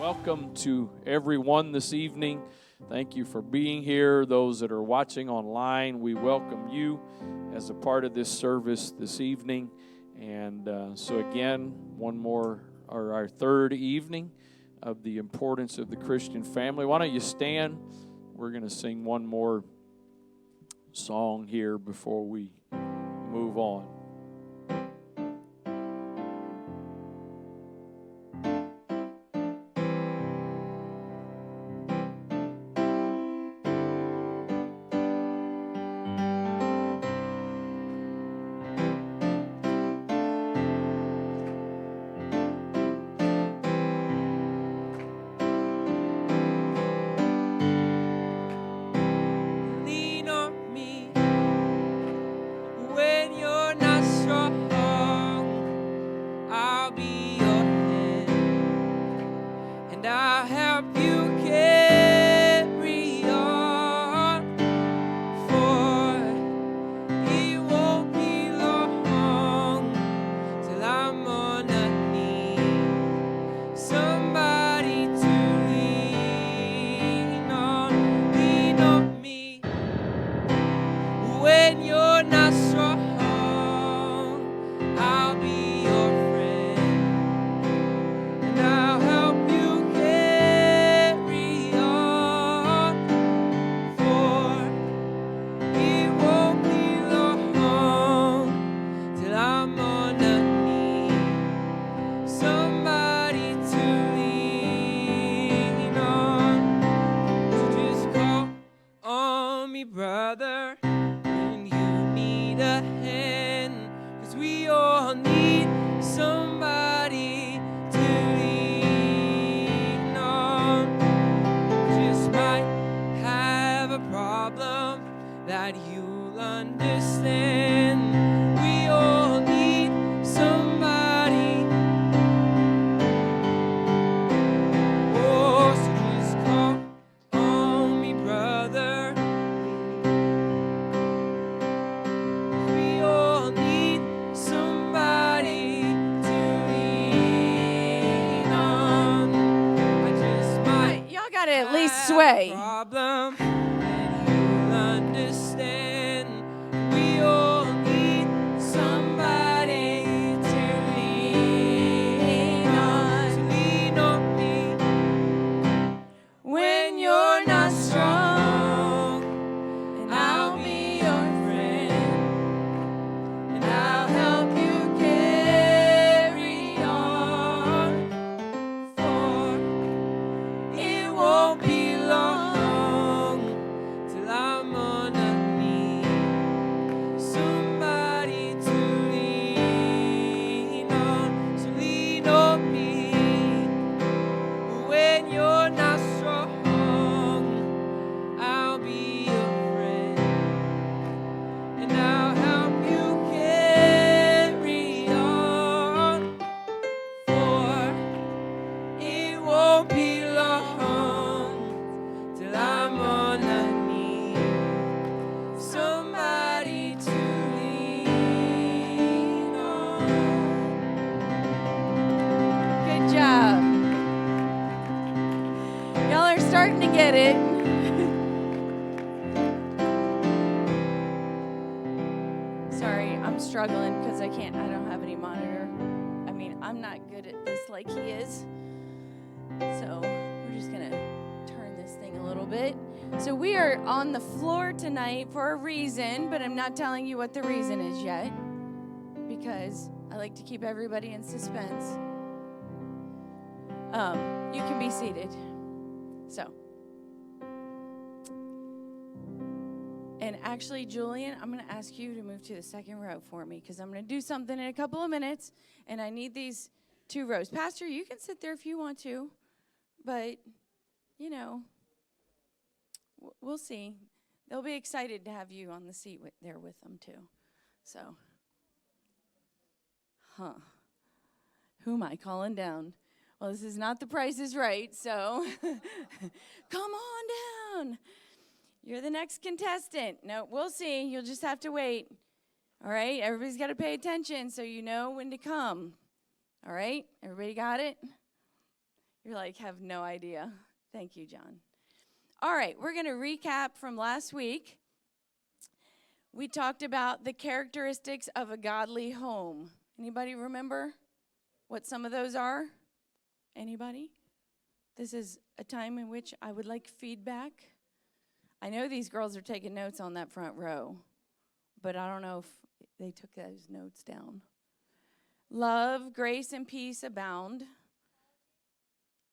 Welcome to everyone this evening. Thank you for being here. Those that are watching online, we welcome you as a part of this service this evening. And so again, our third evening of the importance of the Christian family. Why don't you stand? We're going to sing one more song here before we move on. Struggling because I don't have any monitor. I mean, I'm not good at this like he is. So we're just going to turn this thing a little bit. So we are on the floor tonight for a reason, but I'm not telling you what the reason is yet because I like to keep everybody in suspense. You can be seated. So. And actually, Julian, I'm going to ask you to move to the second row for me because I'm going to do something in a couple of minutes, and I need these 2 rows. Pastor, you can sit there if you want to, but, we'll see. They'll be excited to have you on the seat there with them, too. So, who am I calling down? Well, this is not The Price is Right, so come on down. You're the next contestant. No, we'll see. You'll just have to wait. All right? Everybody's got to pay attention so you know when to come. All right? Everybody got it? You're like, have no idea. Thank you, John. All right, we're going to recap from last week. We talked about the characteristics of a godly home. Anybody remember what some of those are? Anybody? This is a time in which I would like feedback. I know these girls are taking notes on that front row, but I don't know if they took those notes down. Love, grace, and peace abound.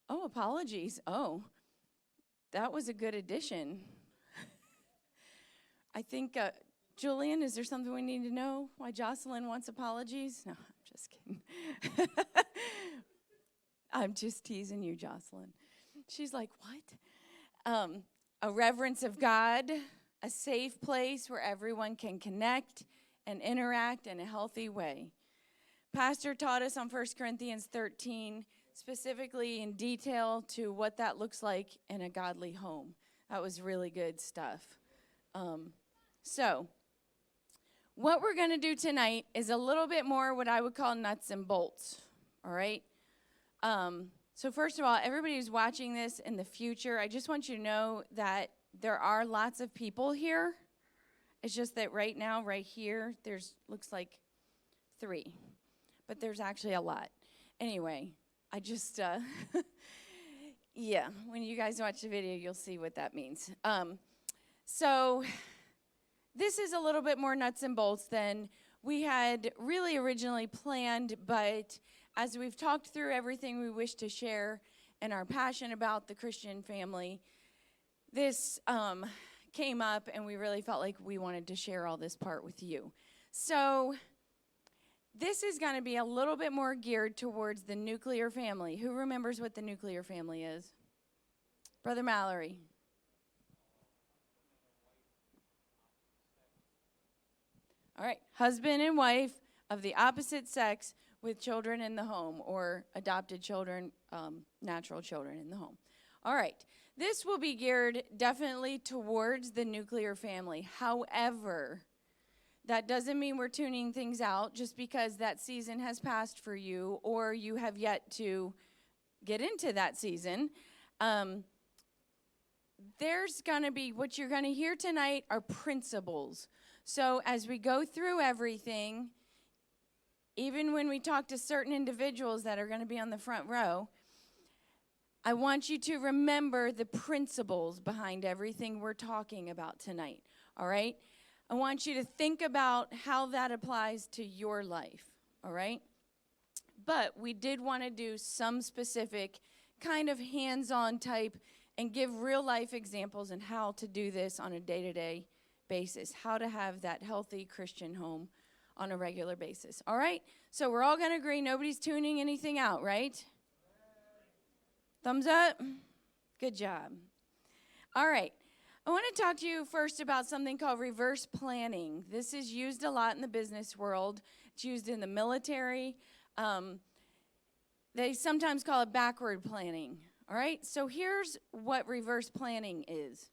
Oh, apologies. Oh, that was a good addition. I think, Julian, is there something we need to know? Why Jocelyn wants apologies? No, I'm just kidding. I'm just teasing you, Jocelyn. She's like, what? A reverence of God, a safe place where everyone can connect and interact in a healthy way. Pastor taught us on 1 Corinthians 13, specifically in detail to what that looks like in a godly home. That was really good stuff. So, what we're going to do tonight is a little bit more what I would call nuts and bolts, all right? So first of all, everybody who's watching this in the future, I just want you to know that there are lots of people here. It's just that right now, right here, there's looks like 3. But there's actually a lot. Anyway, I just, yeah, when you guys watch the video, you'll see what that means. So this is a little bit more nuts and bolts than we had really originally planned, but as we've talked through everything we wish to share and our passion about the Christian family, this came up and we really felt like we wanted to share all this part with you. So this is going to be a little bit more geared towards the nuclear family. Who remembers what the nuclear family is? Brother Mallory. All right, husband and wife of the opposite sex with children in the home, or adopted children, natural children in the home. All right, this will be geared definitely towards the nuclear family. However, that doesn't mean we're tuning things out just because that season has passed for you or you have yet to get into that season. There's going to be, what you're going to hear tonight are principles. So as we go through everything, even when we talk to certain individuals that are going to be on the front row, I want you to remember the principles behind everything we're talking about tonight, all right? I want you to think about how that applies to your life, all right? But we did want to do some specific kind of hands-on type and give real-life examples on how to do this on a day-to-day basis, how to have that healthy Christian home on a regular basis. All right? So we're all going to agree nobody's tuning anything out, right? Thumbs up? Good job. All right. I want to talk to you first about something called reverse planning. This is used a lot in the business world. It's used in the military. They sometimes call it backward planning. All right? So here's what reverse planning is.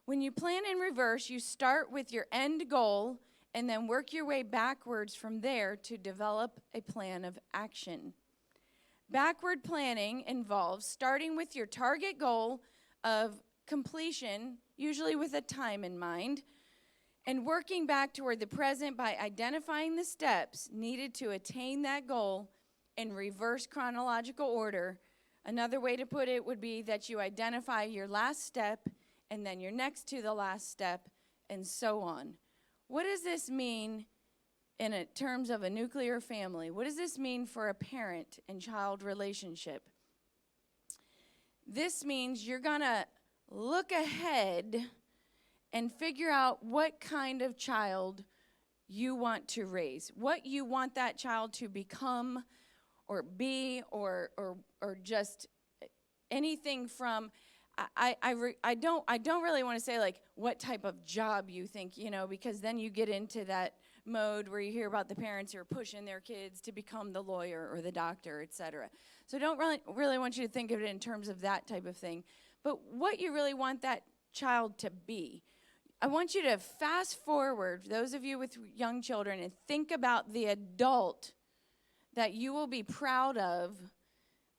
When you plan in reverse, you start with your end goal and then work your way backwards from there to develop a plan of action. Backward planning involves starting with your target goal of completion, usually with a time in mind, and working back toward the present by identifying the steps needed to attain that goal in reverse chronological order. Another way to put it would be that you identify your last step and then your next to the last step and so on. What does this mean in terms of a nuclear family? What does this mean for a parent and child relationship? This means you're going to look ahead and figure out what kind of child you want to raise, what you want that child to become or be or just anything from. I don't really want to say like what type of job you think, because then you get into that mode where you hear about the parents who are pushing their kids to become the lawyer or the doctor, etc. So I don't really want you to think of it in terms of that type of thing, but what you really want that child to be. I want you to fast forward, those of you with young children, and think about the adult that you will be proud of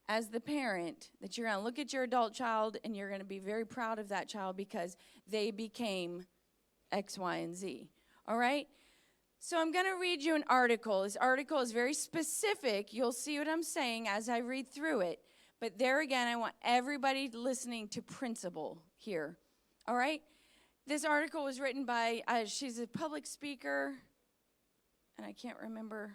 as the parent, that you're going to look at your adult child and you're going to be very proud of that child because they became X, Y, and Z. All right? So I'm going to read you an article. This article is very specific. You'll see what I'm saying as I read through it. But there again, I want everybody listening to principle here. All right? This article was written by, she's a public speaker, and I can't remember,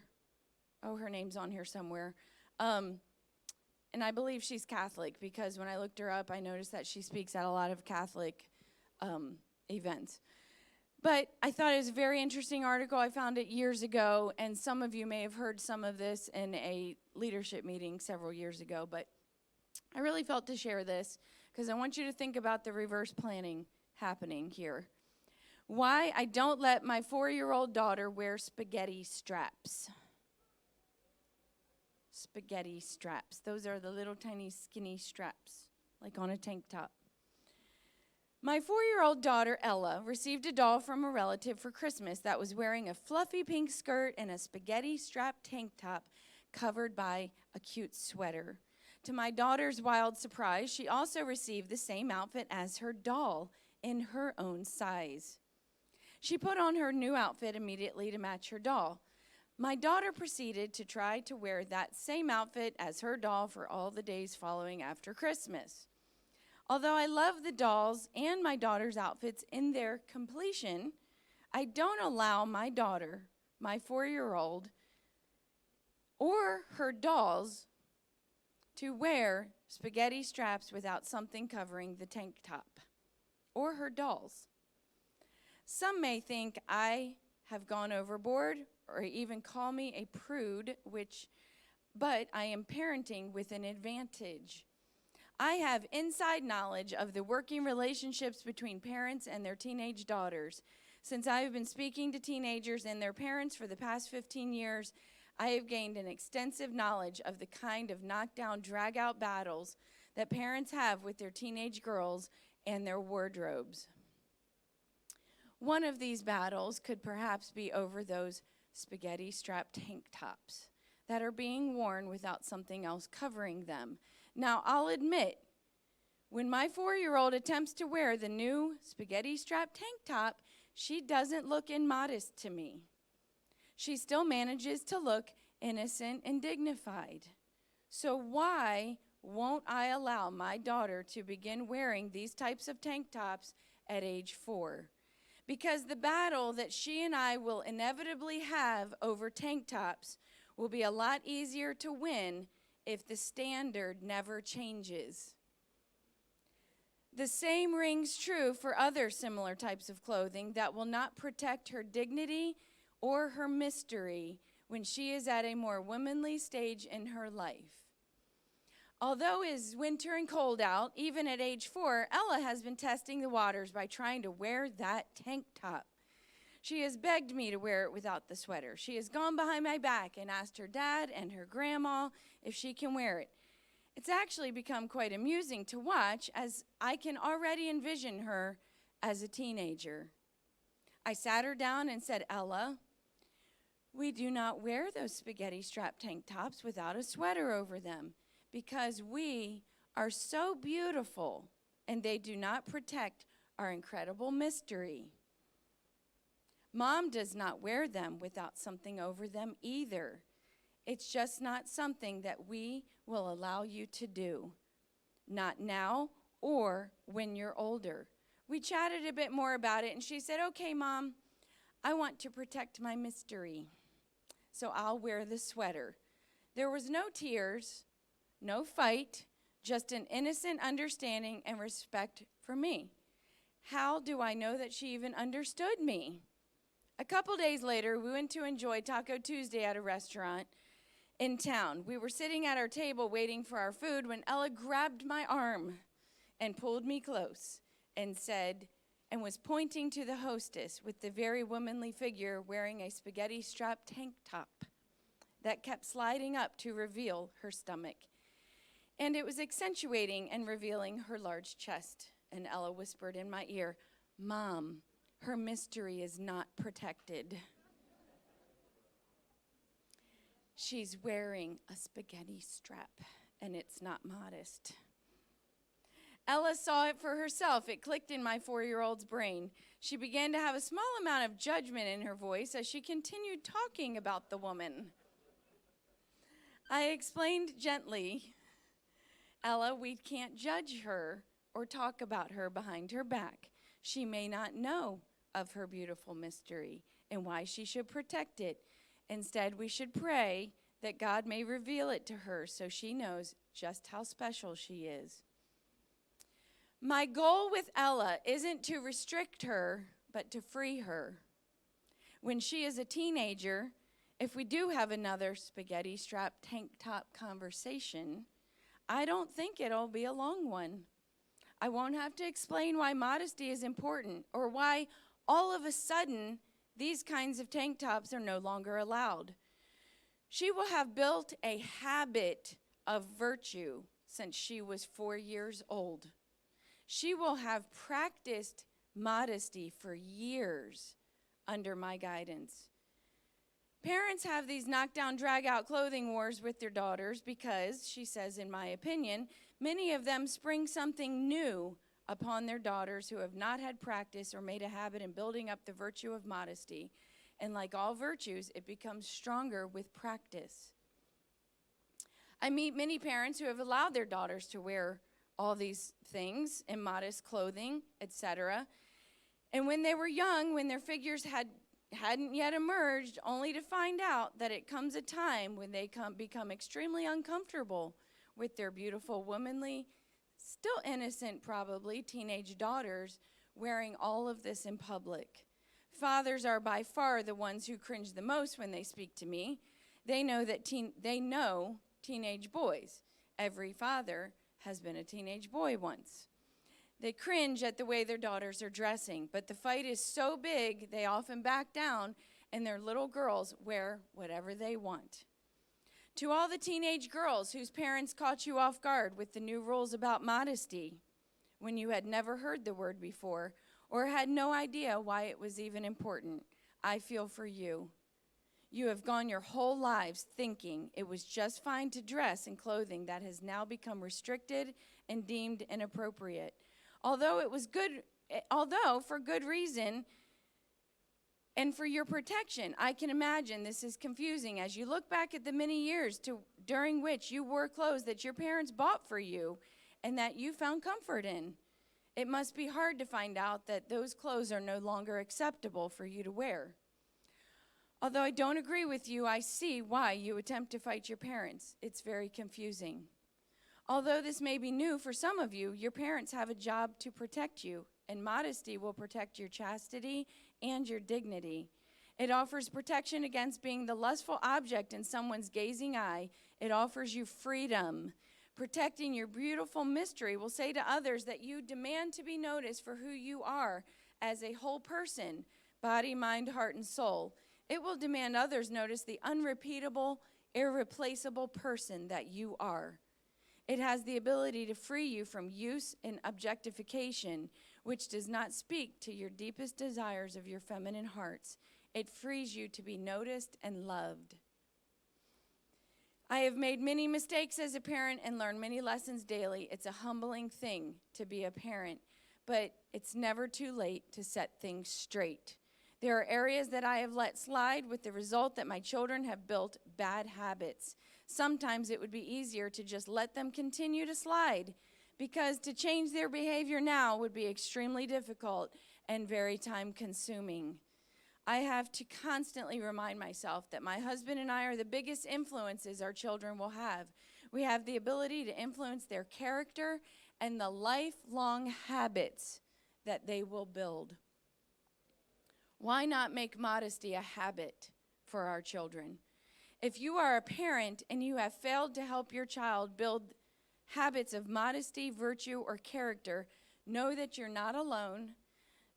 her name's on here somewhere. And I believe she's Catholic because when I looked her up, I noticed that she speaks at a lot of Catholic events. But I thought it was a very interesting article. I found it years ago, and some of you may have heard some of this in a leadership meeting several years ago. But I really felt to share this because I want you to think about the reverse planning happening here. Why I don't let my 4-year-old daughter wear spaghetti straps. Spaghetti straps. Those are the little tiny skinny straps, like on a tank top. My 4-year-old daughter, Ella, received a doll from a relative for Christmas that was wearing a fluffy pink skirt and a spaghetti strap tank top covered by a cute sweater. To my daughter's wild surprise, she also received the same outfit as her doll in her own size. She put on her new outfit immediately to match her doll. My daughter proceeded to try to wear that same outfit as her doll for all the days following after Christmas. Although I love the dolls and my daughter's outfits in their completion, I don't allow my daughter, my 4-year-old, or her dolls to wear spaghetti straps without something covering the tank top, or her dolls. Some may think I have gone overboard or even call me a prude, but I am parenting with an advantage. I have inside knowledge of the working relationships between parents and their teenage daughters. Since I have been speaking to teenagers and their parents for the past 15 years, I have gained an extensive knowledge of the kind of knockdown, drag-out battles that parents have with their teenage girls and their wardrobes. One of these battles could perhaps be over those spaghetti strap tank tops that are being worn without something else covering them. Now, I'll admit, when my 4-year-old attempts to wear the new spaghetti strap tank top, she doesn't look immodest to me. She still manages to look innocent and dignified. So why won't I allow my daughter to begin wearing these types of tank tops at age 4? Because the battle that she and I will inevitably have over tank tops will be a lot easier to win if the standard never changes. The same rings true for other similar types of clothing that will not protect her dignity or her mystery when she is at a more womanly stage in her life. Although it is winter and cold out, even at age 4, Ella has been testing the waters by trying to wear that tank top. She has begged me to wear it without the sweater. She has gone behind my back and asked her dad and her grandma if she can wear it. It's actually become quite amusing to watch, as I can already envision her as a teenager. I sat her down and said, Ella, we do not wear those spaghetti strap tank tops without a sweater over them because we are so beautiful and they do not protect our incredible mystery. Mom does not wear them without something over them either. It's just not something that we will allow you to do. Not now or when you're older. We chatted a bit more about it, and she said, okay, Mom, I want to protect my mystery, so I'll wear the sweater. There was no tears, no fight, just an innocent understanding and respect for me. How do I know that she even understood me? A couple days later, we went to enjoy Taco Tuesday at a restaurant in town. We were sitting at our table waiting for our food when Ella grabbed my arm and pulled me close and said, and was pointing to the hostess with the very womanly figure wearing a spaghetti strap tank top that kept sliding up to reveal her stomach. And it was accentuating and revealing her large chest. And Ella whispered in my ear, Mom, her mystery is not protected. She's wearing a spaghetti strap, and it's not modest. Ella saw it for herself. It clicked in my 4-year-old's brain. She began to have a small amount of judgment in her voice as she continued talking about the woman. I explained gently, Ella, we can't judge her or talk about her behind her back. She may not know of her beautiful mystery and why she should protect it. Instead, we should pray that God may reveal it to her so she knows just how special she is. My goal with Ella isn't to restrict her, but to free her. When she is a teenager, if we do have another spaghetti strap tank top conversation, I don't think it'll be a long one. I won't have to explain why modesty is important or why all of a sudden these kinds of tank tops are no longer allowed. She will have built a habit of virtue since she was 4 years old. She will have practiced modesty for years under my guidance. Parents have these knockdown, drag-out clothing wars with their daughters because, she says, in my opinion, many of them spring something new upon their daughters who have not had practice or made a habit in building up the virtue of modesty. And like all virtues, it becomes stronger with practice. I meet many parents who have allowed their daughters to wear all these things, immodest clothing, etc. And when they were young, when their figures hadn't yet emerged, only to find out that it comes a time when they become extremely uncomfortable with their beautiful, womanly, still innocent probably, teenage daughters wearing all of this in public. Fathers are by far the ones who cringe the most when they speak to me. They know teenage boys. Every father has been a teenage boy once. They cringe at the way their daughters are dressing, but the fight is so big, they often back down, and their little girls wear whatever they want. To all the teenage girls whose parents caught you off guard with the new rules about modesty when you had never heard the word before or had no idea why it was even important, I feel for you. You have gone your whole lives thinking it was just fine to dress in clothing that has now become restricted and deemed inappropriate. Although for good reason and for your protection, I can imagine this is confusing as you look back at the many years during which you wore clothes that your parents bought for you and that you found comfort in. It must be hard to find out that those clothes are no longer acceptable for you to wear. Although I don't agree with you, I see why you attempt to fight your parents. It's very confusing. Although this may be new for some of you, your parents have a job to protect you, and modesty will protect your chastity and your dignity. It offers protection against being the lustful object in someone's gazing eye. It offers you freedom. Protecting your beautiful mystery will say to others that you demand to be noticed for who you are as a whole person, body, mind, heart, and soul. It will demand others notice the unrepeatable, irreplaceable person that you are. It has the ability to free you from use and objectification, which does not speak to your deepest desires of your feminine hearts. It frees you to be noticed and loved. I have made many mistakes as a parent and learned many lessons daily. It's a humbling thing to be a parent, but it's never too late to set things straight. There are areas that I have let slide with the result that my children have built bad habits. Sometimes it would be easier to just let them continue to slide because to change their behavior now would be extremely difficult and very time-consuming. I have to constantly remind myself that my husband and I are the biggest influences our children will have. We have the ability to influence their character and the lifelong habits that they will build. Why not make modesty a habit for our children? If you are a parent and you have failed to help your child build habits of modesty, virtue, or character, know that you're not alone.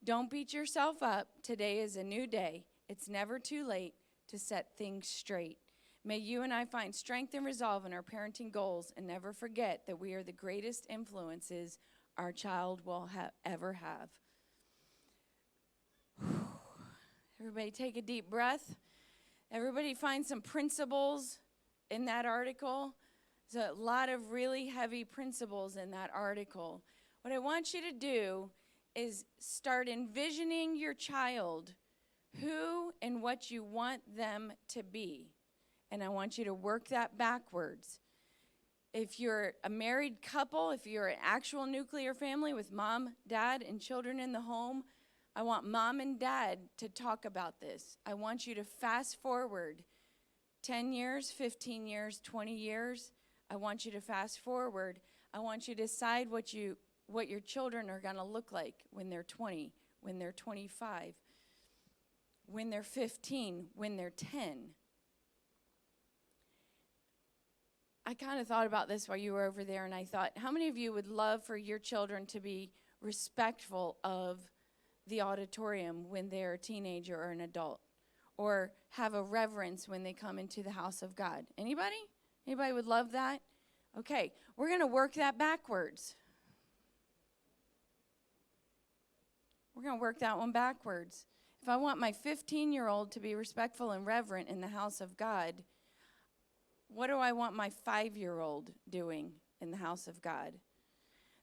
Don't beat yourself up. Today is a new day. It's never too late to set things straight. May you and I find strength and resolve in our parenting goals and never forget that we are the greatest influences our child will ever have. Everybody take a deep breath. Everybody find some principles in that article. There's a lot of really heavy principles in that article. What I want you to do is start envisioning your child, who and what you want them to be. And I want you to work that backwards. If you're a married couple, if you're an actual nuclear family with mom, dad, and children in the home, I want mom and dad to talk about this. I want you to fast forward 10 years, 15 years, 20 years. I want you to fast forward. I want you to decide what your children are going to look like when they're 20, when they're 25, when they're 15, when they're 10. I kind of thought about this while you were over there, and I thought, how many of you would love for your children to be respectful of the auditorium when they're a teenager or an adult, or have a reverence when they come into the house of God? Anybody? Anybody would love that? Okay, we're going to work that backwards. We're going to work that one backwards. If I want my 15-year-old to be respectful and reverent in the house of God, what do I want my 5-year-old doing in the house of God?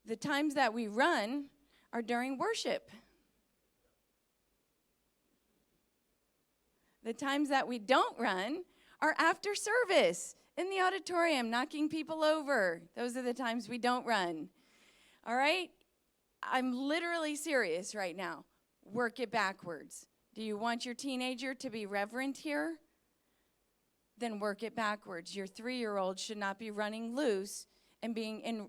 The times that we run are during worship. The times that we don't run are after service, in the auditorium, knocking people over. Those are the times we don't run. All right? I'm literally serious right now. Work it backwards. Do you want your teenager to be reverent here? Then work it backwards. Your 3-year-old should not be running loose and being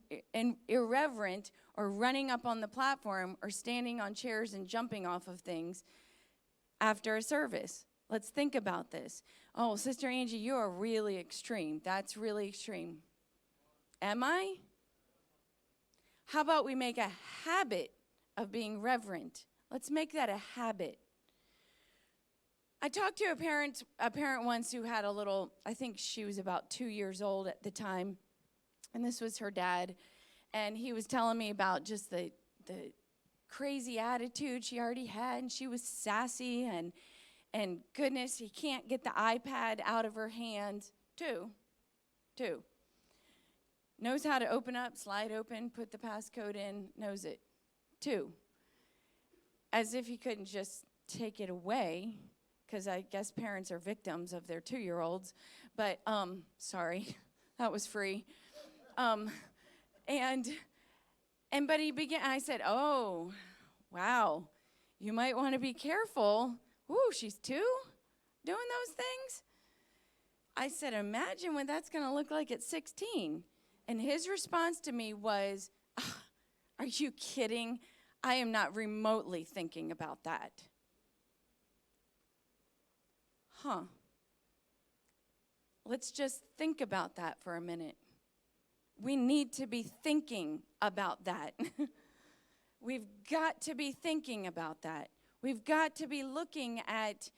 irreverent or running up on the platform or standing on chairs and jumping off of things after a service. Let's think about this. Oh, Sister Angie, you are really extreme. That's really extreme. Am I? How about we make a habit of being reverent? Let's make that a habit. I talked to a parent once who had a little, I think she was about 2 years old at the time, and this was her dad, and he was telling me about just the crazy attitude she already had, and she was sassy, and goodness, he can't get the iPad out of her hand. Two. Knows how to open up, slide open, put the passcode in, knows it. 2. As if he couldn't just take it away, because I guess parents are victims of their 2-year-olds. But, sorry, that was free. But he began, I said, oh, wow, you might want to be careful. Ooh, she's 2 doing those things? I said, imagine what that's going to look like at 16. And his response to me was, are you kidding? I am not remotely thinking about that. Let's just think about that for a minute. We need to be thinking about that. We've got to be thinking about that. We've got to be looking at,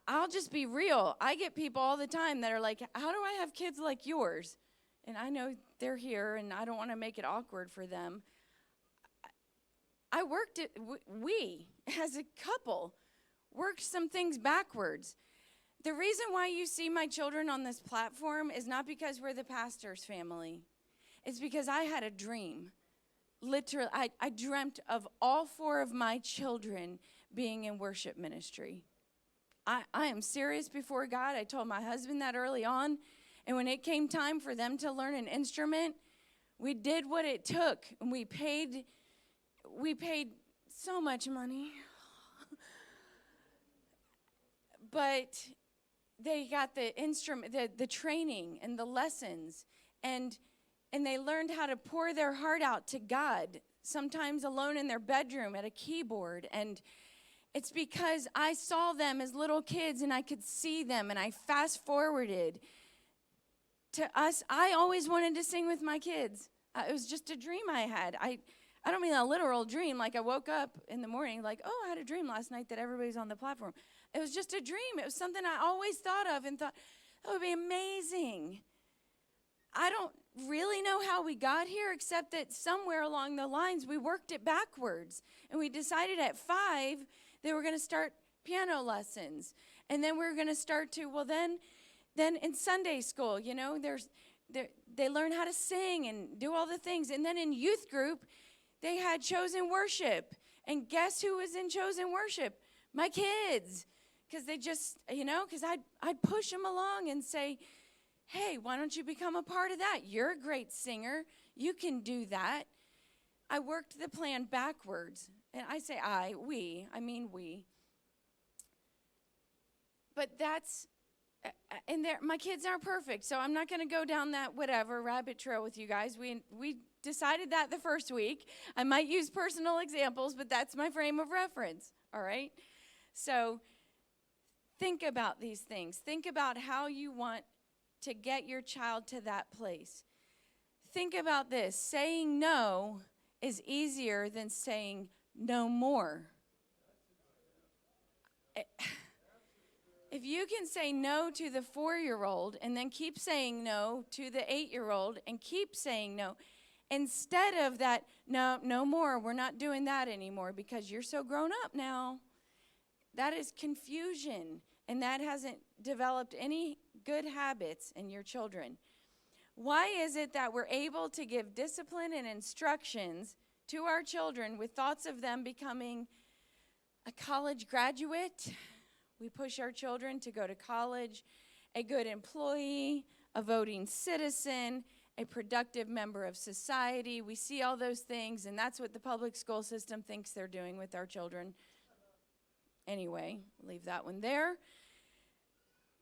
I'll just be real. I get people all the time that are like, how do I have kids like yours? And I know they're here, and I don't want to make it awkward for them. We, as a couple, worked some things backwards. The reason why you see my children on this platform is not because we're the pastor's family. It's because I had a dream. Literally, I dreamt of all 4 of my children being in worship ministry. I am serious before God. I told my husband that early on. And when it came time for them to learn an instrument, we did what it took. And we paid so much money. But they got the instrument, the training and the lessons. And they learned how to pour their heart out to God, sometimes alone in their bedroom at a keyboard. And it's because I saw them as little kids and I could see them, and I fast forwarded to us. I always wanted to sing with my kids. It was just a dream I had. I don't mean a literal dream, like I woke up in the morning like, oh, I had a dream last night that everybody's on the platform. It was just a dream. It was something I always thought of and thought, that would be amazing. I don't really know how we got here, except that somewhere along the lines we worked it backwards. And we decided at 5 they were going to start piano lessons. And then we're going to start to, well, then in Sunday school, you know, they learn how to sing and do all the things. And then in youth group, they had chosen worship. And guess who was in chosen worship? My kids. Because they just, you know, because I'd push them along and say, hey, why don't you become a part of that? You're a great singer. You can do that. I worked the plan backwards. And I say I mean we. But that's, and my kids aren't perfect, so I'm not going to go down that whatever rabbit trail with you guys. We decided that the first week. I might use personal examples, but that's my frame of reference, all right? So think about these things. Think about how you want to get your child to that place. Think about this. Saying no is easier than saying no more. If you can say no to the 4-year-old and then keep saying no to the 8-year-old and keep saying no, instead of that, no more, we're not doing that anymore because you're so grown up now, that is confusion, and that hasn't developed any good habits in your children. Why is it that we're able to give discipline and instructions to our children with thoughts of them becoming a college graduate? We push our children to go to college, a good employee, a voting citizen, a productive member of society. We see all those things, and that's what the public school system thinks they're doing with our children. Anyway, leave that one there.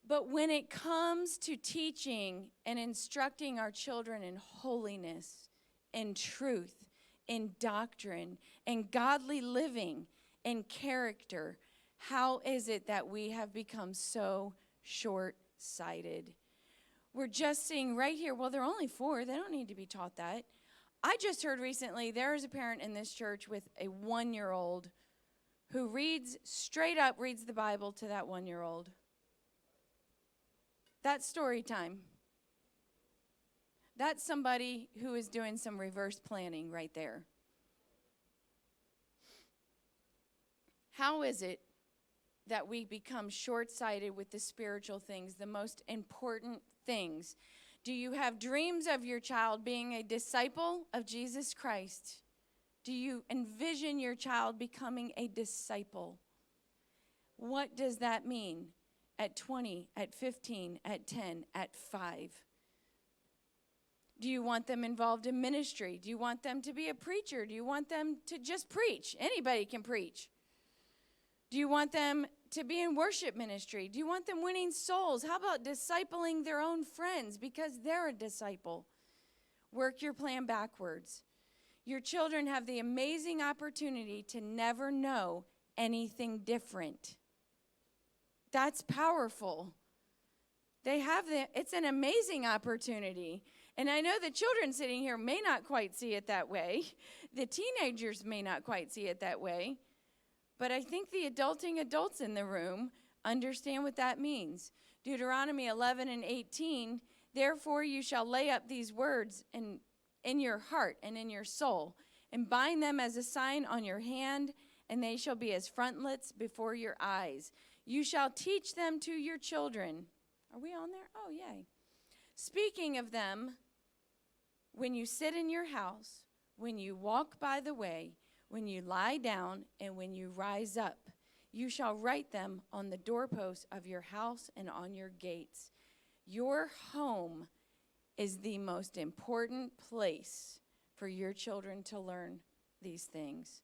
But when it comes to teaching and instructing our children in holiness, in truth, in doctrine, in godly living, in character, how is it that we have become so short-sighted? We're just seeing right here, well, they're only 4. They don't need to be taught that. I just heard recently there is a parent in this church with a 1-year-old who straight up reads the Bible to that 1-year-old. That's story time. That's somebody who is doing some reverse planning right there. How is it that we become short-sighted with the spiritual things, the most important things? Do you have dreams of your child being a disciple of Jesus Christ? Do you envision your child becoming a disciple? What does that mean at 20, at 15, at 10, at 5? Do you want them involved in ministry? Do you want them to be a preacher? Do you want them to just preach? Anybody can preach. Do you want them to be in worship ministry? Do you want them winning souls? How about discipling their own friends because they're a disciple? Work your plan backwards. Your children have the amazing opportunity to never know anything different. That's powerful. It's an amazing opportunity. And I know the children sitting here may not quite see it that way. The teenagers may not quite see it that way. But I think the adulting adults in the room understand what that means. Deuteronomy 11:18, therefore you shall lay up these words in your heart and in your soul, and bind them as a sign on your hand, and they shall be as frontlets before your eyes. You shall teach them to your children. Are we on there? Oh, yay. Speaking of them, when you sit in your house, when you walk by the way, when you lie down, and when you rise up, you shall write them on the doorposts of your house and on your gates. Your home is the most important place for your children to learn these things.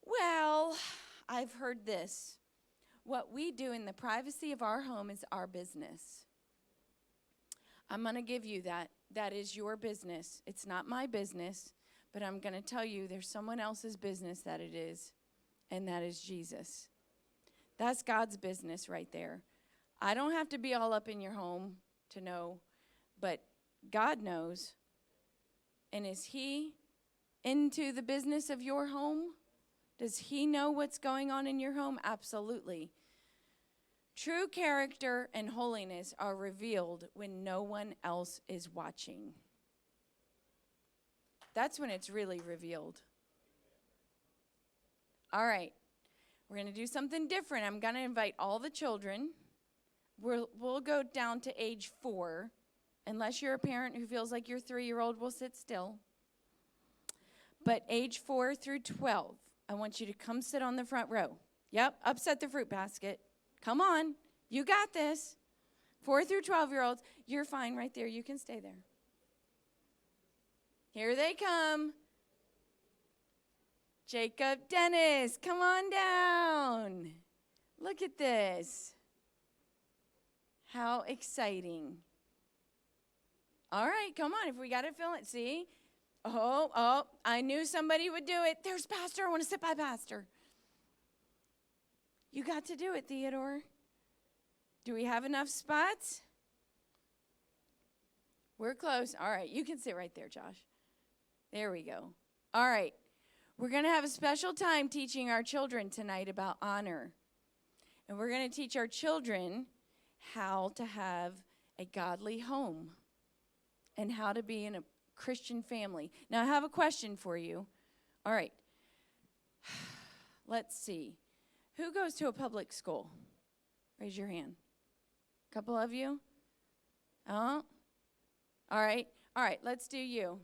Well, I've heard this. What we do in the privacy of our home is our business. I'm going to give you that. That is your business. It's not my business. But I'm going to tell you there's someone else's business that it is, and that is Jesus. That's God's business right there. I don't have to be all up in your home to know, but God knows. And is He into the business of your home? Does He know what's going on in your home? Absolutely. True character and holiness are revealed when no one else is watching. That's when it's really revealed. All right. We're going to do something different. I'm going to invite all the children. We'll go down to age 4, unless you're a parent who feels like your 3-year-old will sit still. But age 4 through 12, I want you to come sit on the front row. Yep, upset the fruit basket. Come on, you got this. 4 through 12-year-olds, you're fine right there. You can stay there. Here they come. Jacob, Dennis, come on down. Look at this. How exciting. All right, come on. If we got to fill it, see? Oh, I knew somebody would do it. There's Pastor. I want to sit by Pastor. You got to do it, Theodore. Do we have enough spots? We're close. All right, you can sit right there, Josh. There we go. All right. We're going to have a special time teaching our children tonight about honor. And we're going to teach our children how to have a godly home and how to be in a Christian family. Now, I have a question for you. All right. Let's see. Who goes to a public school? Raise your hand. A couple of you? Oh. All right. All right, let's do you.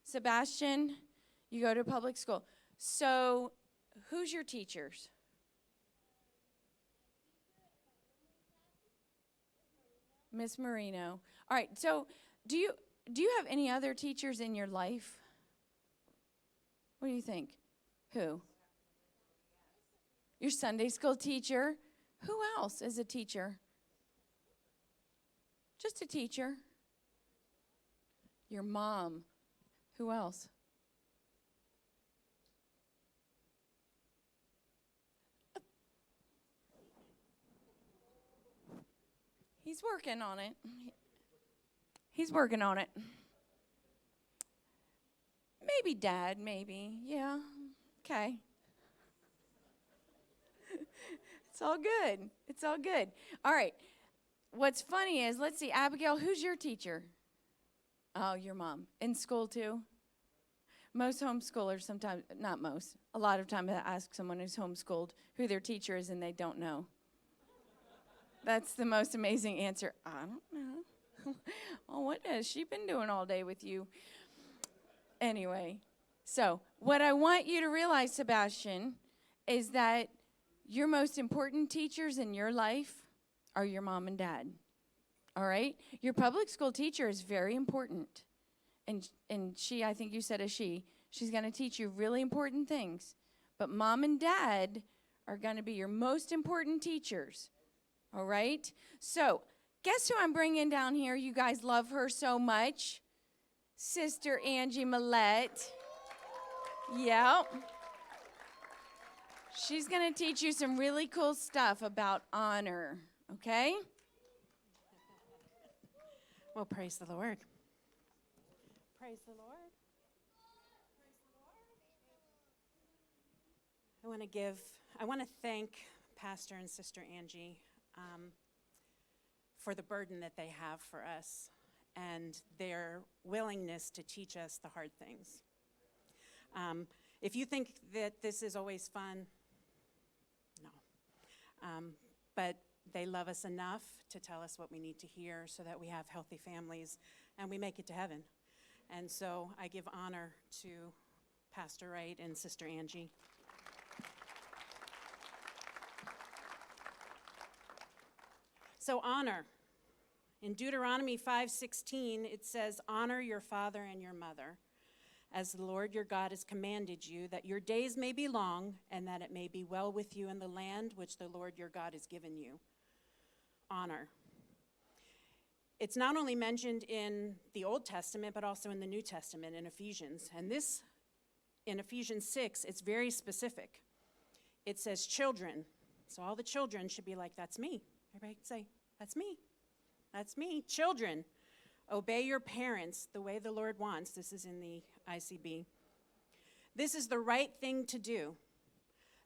Sebastian, you go to public school. So, who's your teachers? Miss Marino. All right, so do you have any other teachers in your life? What do you think? Who? Your Sunday school teacher. Who else is a teacher? Just a teacher. Your mom. Who else? He's working on it. He's working on it. Maybe Dad, maybe. Yeah. Okay. It's all good. It's all good. All right. What's funny is, let's see, Abigail, who's your teacher? Oh, your mom. In school too? Most homeschoolers sometimes, not most, a lot of time I ask someone who's homeschooled who their teacher is and they don't know. That's the most amazing answer. I don't know. Oh, what has she been doing all day with you? Anyway, so what I want you to realize, Sebastian, is that your most important teachers in your life are your mom and dad. All right? Your public school teacher is very important. And she, I think you said she's going to teach you really important things. But mom and dad are going to be your most important teachers. All right? So, guess who I'm bringing down here? You guys love her so much. Sister Angie Millette. Yep. She's going to teach you some really cool stuff about honor. Okay? Well, praise the Lord. Praise the Lord. I want to thank Pastor and Sister Angie for the burden that they have for us and their willingness to teach us the hard things. If you think that this is always fun, no. But they love us enough to tell us what we need to hear so that we have healthy families and we make it to heaven. And so I give honor to Pastor Wright and Sister Angie. So honor. In Deuteronomy 5:16, it says, "Honor your father and your mother, as the Lord your God has commanded you, that your days may be long and that it may be well with you in the land which the Lord your God has given you." Honor. It's not only mentioned in the Old Testament, but also in the New Testament in Ephesians. And this, in Ephesians 6, it's very specific. It says children. So all the children should be like, that's me. Everybody say, that's me. That's me. Children, obey your parents the way the Lord wants. This is in the ICB. This is the right thing to do.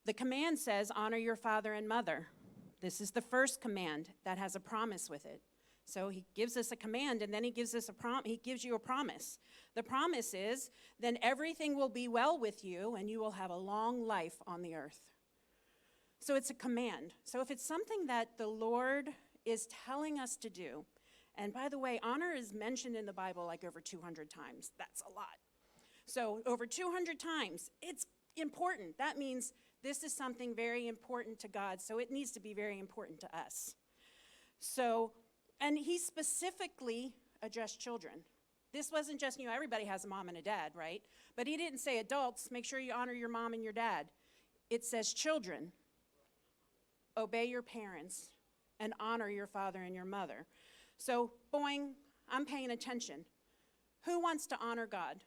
The command says, honor your father and mother. This is the first command that has a promise with it. So he gives us a command, and then he gives us he gives you a promise. The promise is, then everything will be well with you, and you will have a long life on the earth. So it's a command. So if it's something that the Lord is telling us to do, and by the way, honor is mentioned in the Bible like over 200 times. That's a lot. So over 200 times, it's important. That means this is something very important to God, so it needs to be very important to us. So, and he specifically addressed children. This wasn't just, everybody has a mom and a dad, right? But he didn't say adults, make sure you honor your mom and your dad. It says children, obey your parents and honor your father and your mother. So, boing, I'm paying attention. Who wants to honor God?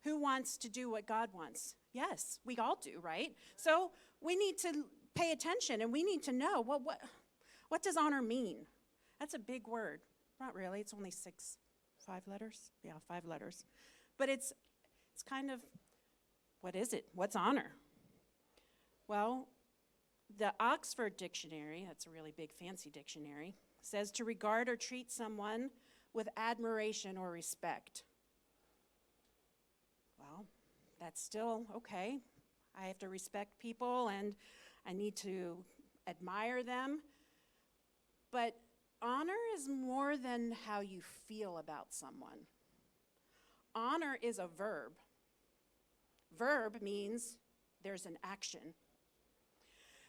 Who wants to do what God wants? Yes, we all do, right? So we need to pay attention, and we need to know, well, what does honor mean? That's a big word. Not really. It's only 5 letters? Yeah, 5 letters. But it's kind of, what is it? What's honor? Well, the Oxford Dictionary, that's a really big fancy dictionary, says to regard or treat someone with admiration or respect. Well, that's still okay. I have to respect people and I need to admire them. But honor is more than how you feel about someone. Honor is a verb. Verb means there's an action.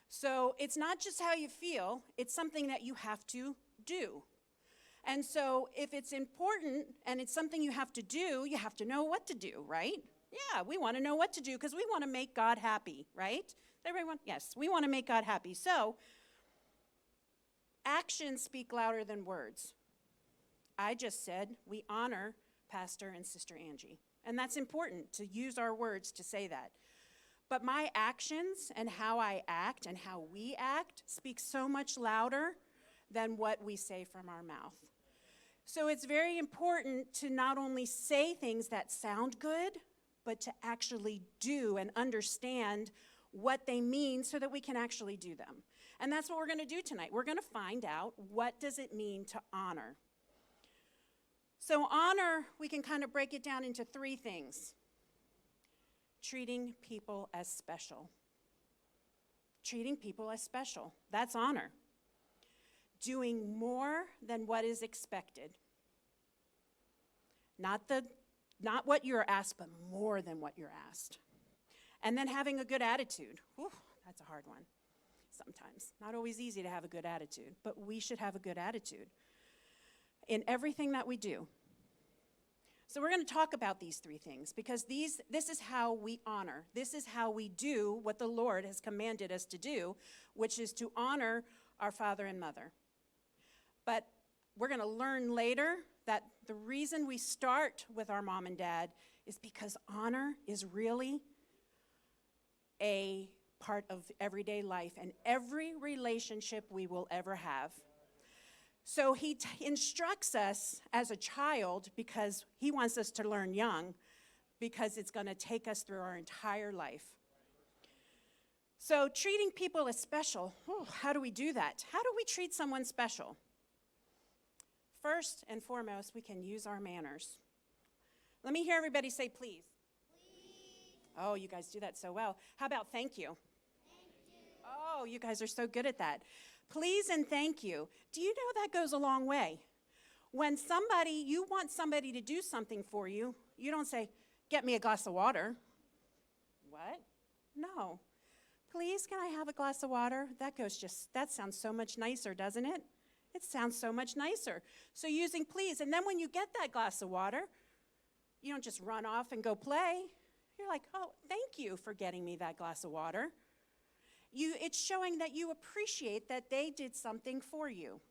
So it's not just how you feel, it's something that you have to do. And so if it's important and it's something you have to do, you have to know what to do, right? Yeah, we want to know what to do because we want to make God happy, right? Everyone, yes, we want to make God happy. So actions speak louder than words. I just said we honor Pastor and Sister Angie. And that's important to use our words to say that. But my actions and how I act and how we act speak so much louder than what we say from our mouth. So it's very important to not only say things that sound good, but to actually do and understand what they mean so that we can actually do them. And that's what we're going to do tonight. We're going to find out what does it mean to honor. So honor, we can kind of break it down into 3 things. Treating people as special. Treating people as special. That's honor. Doing more than what is expected. Not what you're asked, but more than what you're asked. And then having a good attitude. Whew, that's a hard one sometimes. Not always easy to have a good attitude, but we should have a good attitude in everything that we do. So we're going to talk about these 3 things because this is how we honor. This is how we do what the Lord has commanded us to do, which is to honor our father and mother. But we're going to learn later that the reason we start with our mom and dad is because honor is really a part of everyday life and every relationship we will ever have. So he instructs us as a child because he wants us to learn young, because it's going to take us through our entire life. So treating people as special, how do we do that? How do we treat someone special? First and foremost, we can use our manners. Let me hear everybody say please. Please. Oh, you guys do that so well. How about thank you? Thank you. Oh, you guys are so good at that. Please and thank you. Do you know that goes a long way? When you want somebody to do something for you, you don't say, get me a glass of water. What? No. Please, can I have a glass of water? That sounds so much nicer, doesn't it? It sounds so much nicer. So using please, and then when you get that glass of water, you don't just run off and go play. You're like, oh, thank you for getting me that glass of water. It's showing that you appreciate that they did something for you.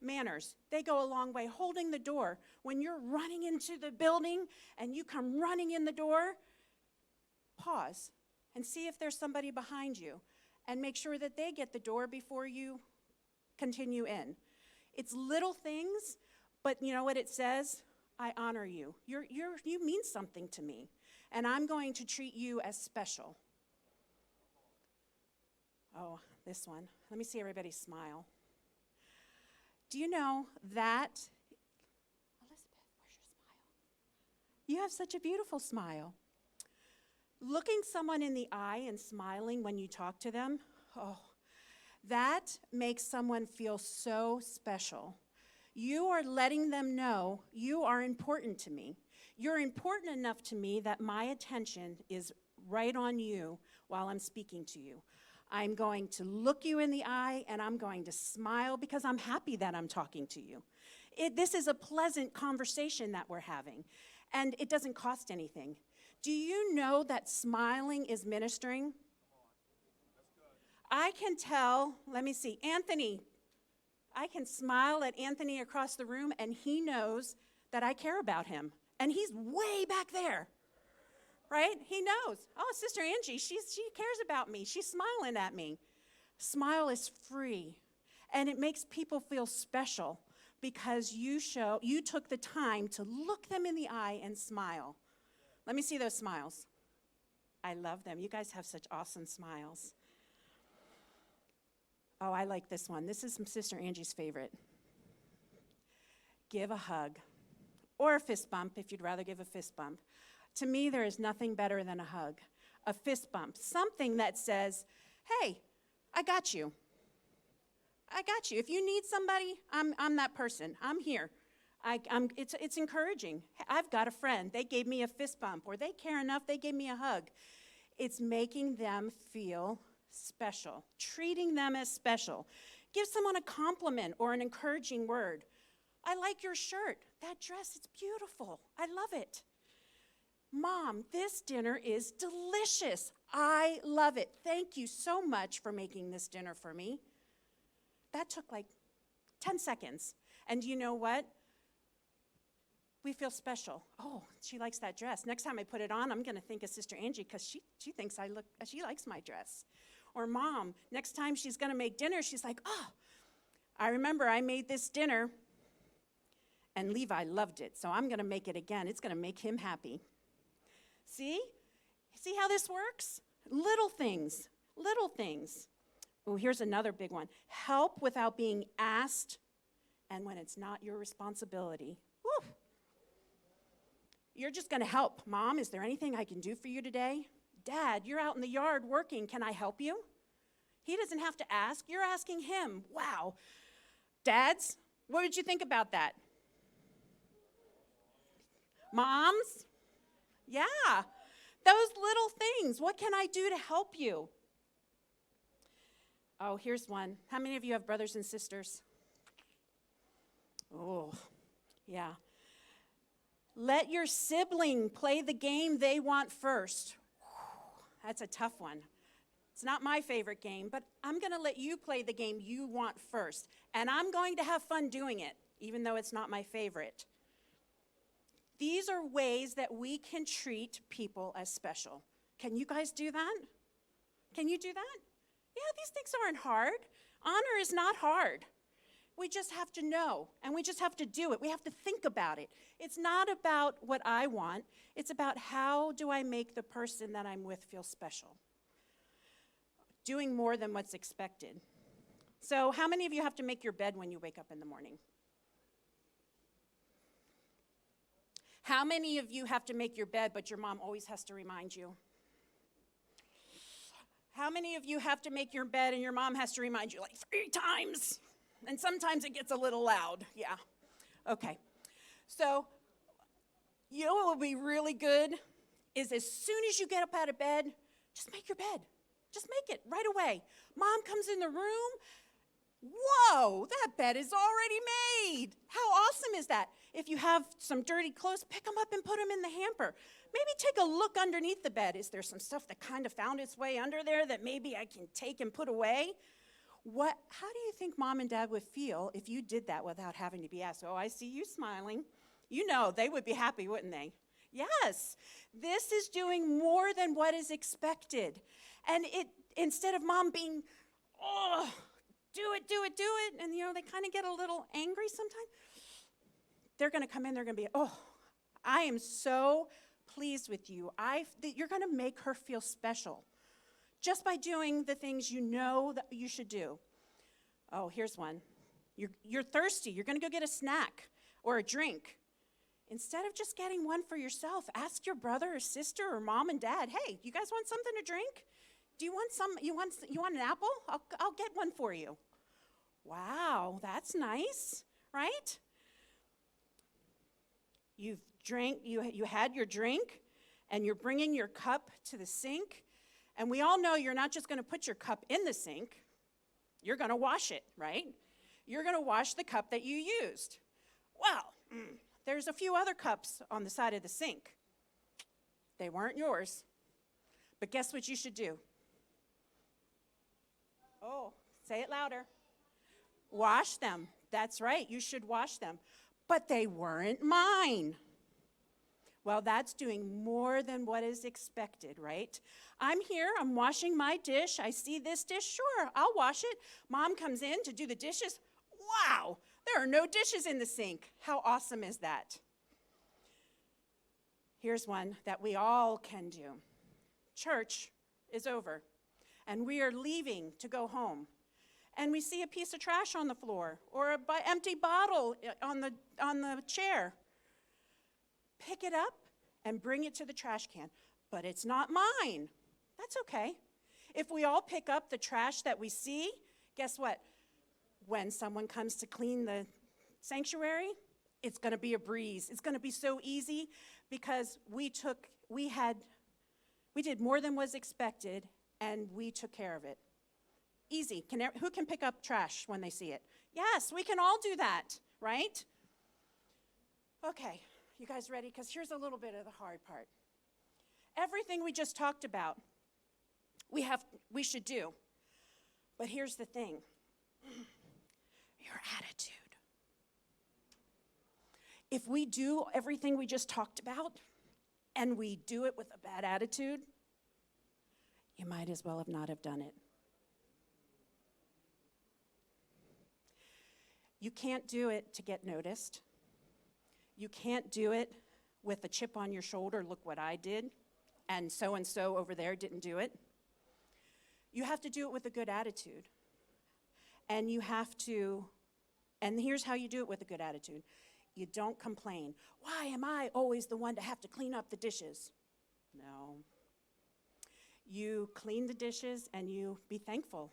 Manners, they go a long way. Holding the door. When you're running into the building and you come running in the door, pause and see if there's somebody behind you and make sure that they get the door before you continue in. It's little things, but you know what it says? I honor you. You mean something to me, and I'm going to treat you as special. Oh, this one. Let me see everybody smile. Do you know that, Elizabeth, where's your smile? You have such a beautiful smile. Looking someone in the eye and smiling when you talk to them, that makes someone feel so special. You are letting them know you are important to me. You're important enough to me that my attention is right on you while I'm speaking to you. I'm going to look you in the eye and I'm going to smile because I'm happy that I'm talking to you. This is a pleasant conversation that we're having, and it doesn't cost anything. Do you know that smiling is ministering? I can tell, let me see, Anthony, I can smile at Anthony across the room and he knows that I care about him. And he's way back there, right? He knows. Oh, Sister Angie, she cares about me. She's smiling at me. Smile is free, and it makes people feel special because you took the time to look them in the eye and smile. Let me see those smiles. I love them. You guys have such awesome smiles. Oh, I like this one. This is Sister Angie's favorite. Give a hug. Or a fist bump, if you'd rather give a fist bump. To me, there is nothing better than a hug. A fist bump. Something that says, hey, I got you. I got you. If you need somebody, I'm that person. I'm here. It's encouraging. I've got a friend. They gave me a fist bump, or they care enough, they gave me a hug. It's making them feel special, treating them as special. Give someone a compliment or an encouraging word. I like your shirt. That dress, it's beautiful. I love it. Mom, this dinner is delicious. I love it. Thank you so much for making this dinner for me. That took like 10 seconds. And you know what? We feel special. Oh, she likes that dress. Next time I put it on, I'm going to think of Sister Angie because she thinks she likes my dress. Or Mom, next time she's going to make dinner, she's like, oh, I remember I made this dinner and Levi loved it, so I'm going to make it again. It's going to make him happy. See how this works? Little things. Oh, here's another big one. Help without being asked and when it's not your responsibility. Woo. You're just going to help. Mom, is there anything I can do for you today? Dad, you're out in the yard working. Can I help you? He doesn't have to ask. You're asking him. Wow. Dads, what did you think about that? Moms? Yeah. Those little things. What can I do to help you? Oh, here's one. How many of you have brothers and sisters? Oh, yeah. Let your sibling play the game they want first. That's a tough one. It's not my favorite game, but I'm going to let you play the game you want first. And I'm going to have fun doing it, even though it's not my favorite. These are ways that we can treat people as special. Can you guys do that? Can you do that? Yeah, these things aren't hard. Honor is not hard. We just have to know, and we just have to do it. We have to think about it. It's not about what I want. It's about how do I make the person that I'm with feel special. Doing more than what's expected. So how many of you have to make your bed when you wake up in the morning? How many of you have to make your bed, but your mom always has to remind you? How many of you have to make your bed and your mom has to remind you like 3 times? And sometimes it gets a little loud. Yeah. Okay. So, you know what would be really good is as soon as you get up out of bed, just make your bed. Just make it right away. Mom comes in the room. Whoa, that bed is already made. How awesome is that? If you have some dirty clothes, pick them up and put them in the hamper. Maybe take a look underneath the bed. Is there some stuff that kind of found its way under there that maybe I can take and put away? How do you think Mom and Dad would feel if you did that without having to be asked? Oh, I see you smiling. You know, they would be happy, wouldn't they? Yes, this is doing more than what is expected. And instead of Mom being, oh, do it, and they kind of get a little angry sometimes, they're going to come in, they're going to be, oh, I am so pleased with you. You're going to make her feel special just by doing the things you know that you should do. Oh, here's one. You're thirsty. You're going to go get a snack or a drink. Instead of just getting one for yourself, ask your brother or sister or mom and dad, hey, you guys want something to drink? Do you want you want an apple? I'll get one for you. Wow, that's nice, right? You had your drink, and you're bringing your cup to the sink, and we all know you're not just going to put your cup in the sink. You're going to wash it, right? You're going to wash the cup that you used. Well, there's a few other cups on the side of the sink. They weren't yours. But guess what you should do? Oh, say it louder. Wash them. That's right. You should wash them. But they weren't mine. Well, that's doing more than what is expected, right? I'm here, I'm washing my dish. I see this dish, sure, I'll wash it. Mom comes in to do the dishes. Wow, there are no dishes in the sink. How awesome is that? Here's one that we all can do. Church is over, and we are leaving to go home. And we see a piece of trash on the floor or an empty bottle on the chair. Pick it up and bring it to the trash can. But it's not mine. That's okay. If we all pick up the trash that we see, guess what? When someone comes to clean the sanctuary, it's going to be a breeze. It's going to be so easy because we did more than was expected, and we took care of it. Easy. Who can pick up trash when they see it? Yes, we can all do that, right? Okay, you guys ready? Because here's a little bit of the hard part. Everything we just talked about, we should do. But here's the thing. Your attitude. If we do everything we just talked about, and we do it with a bad attitude, you might as well not have done it. You can't do it to get noticed. You can't do it with a chip on your shoulder, look what I did, and so over there didn't do it. You have to do it with a good attitude. And here's how you do it with a good attitude. You don't complain. Why am I always the one to have to clean up the dishes? No. You clean the dishes and you be thankful.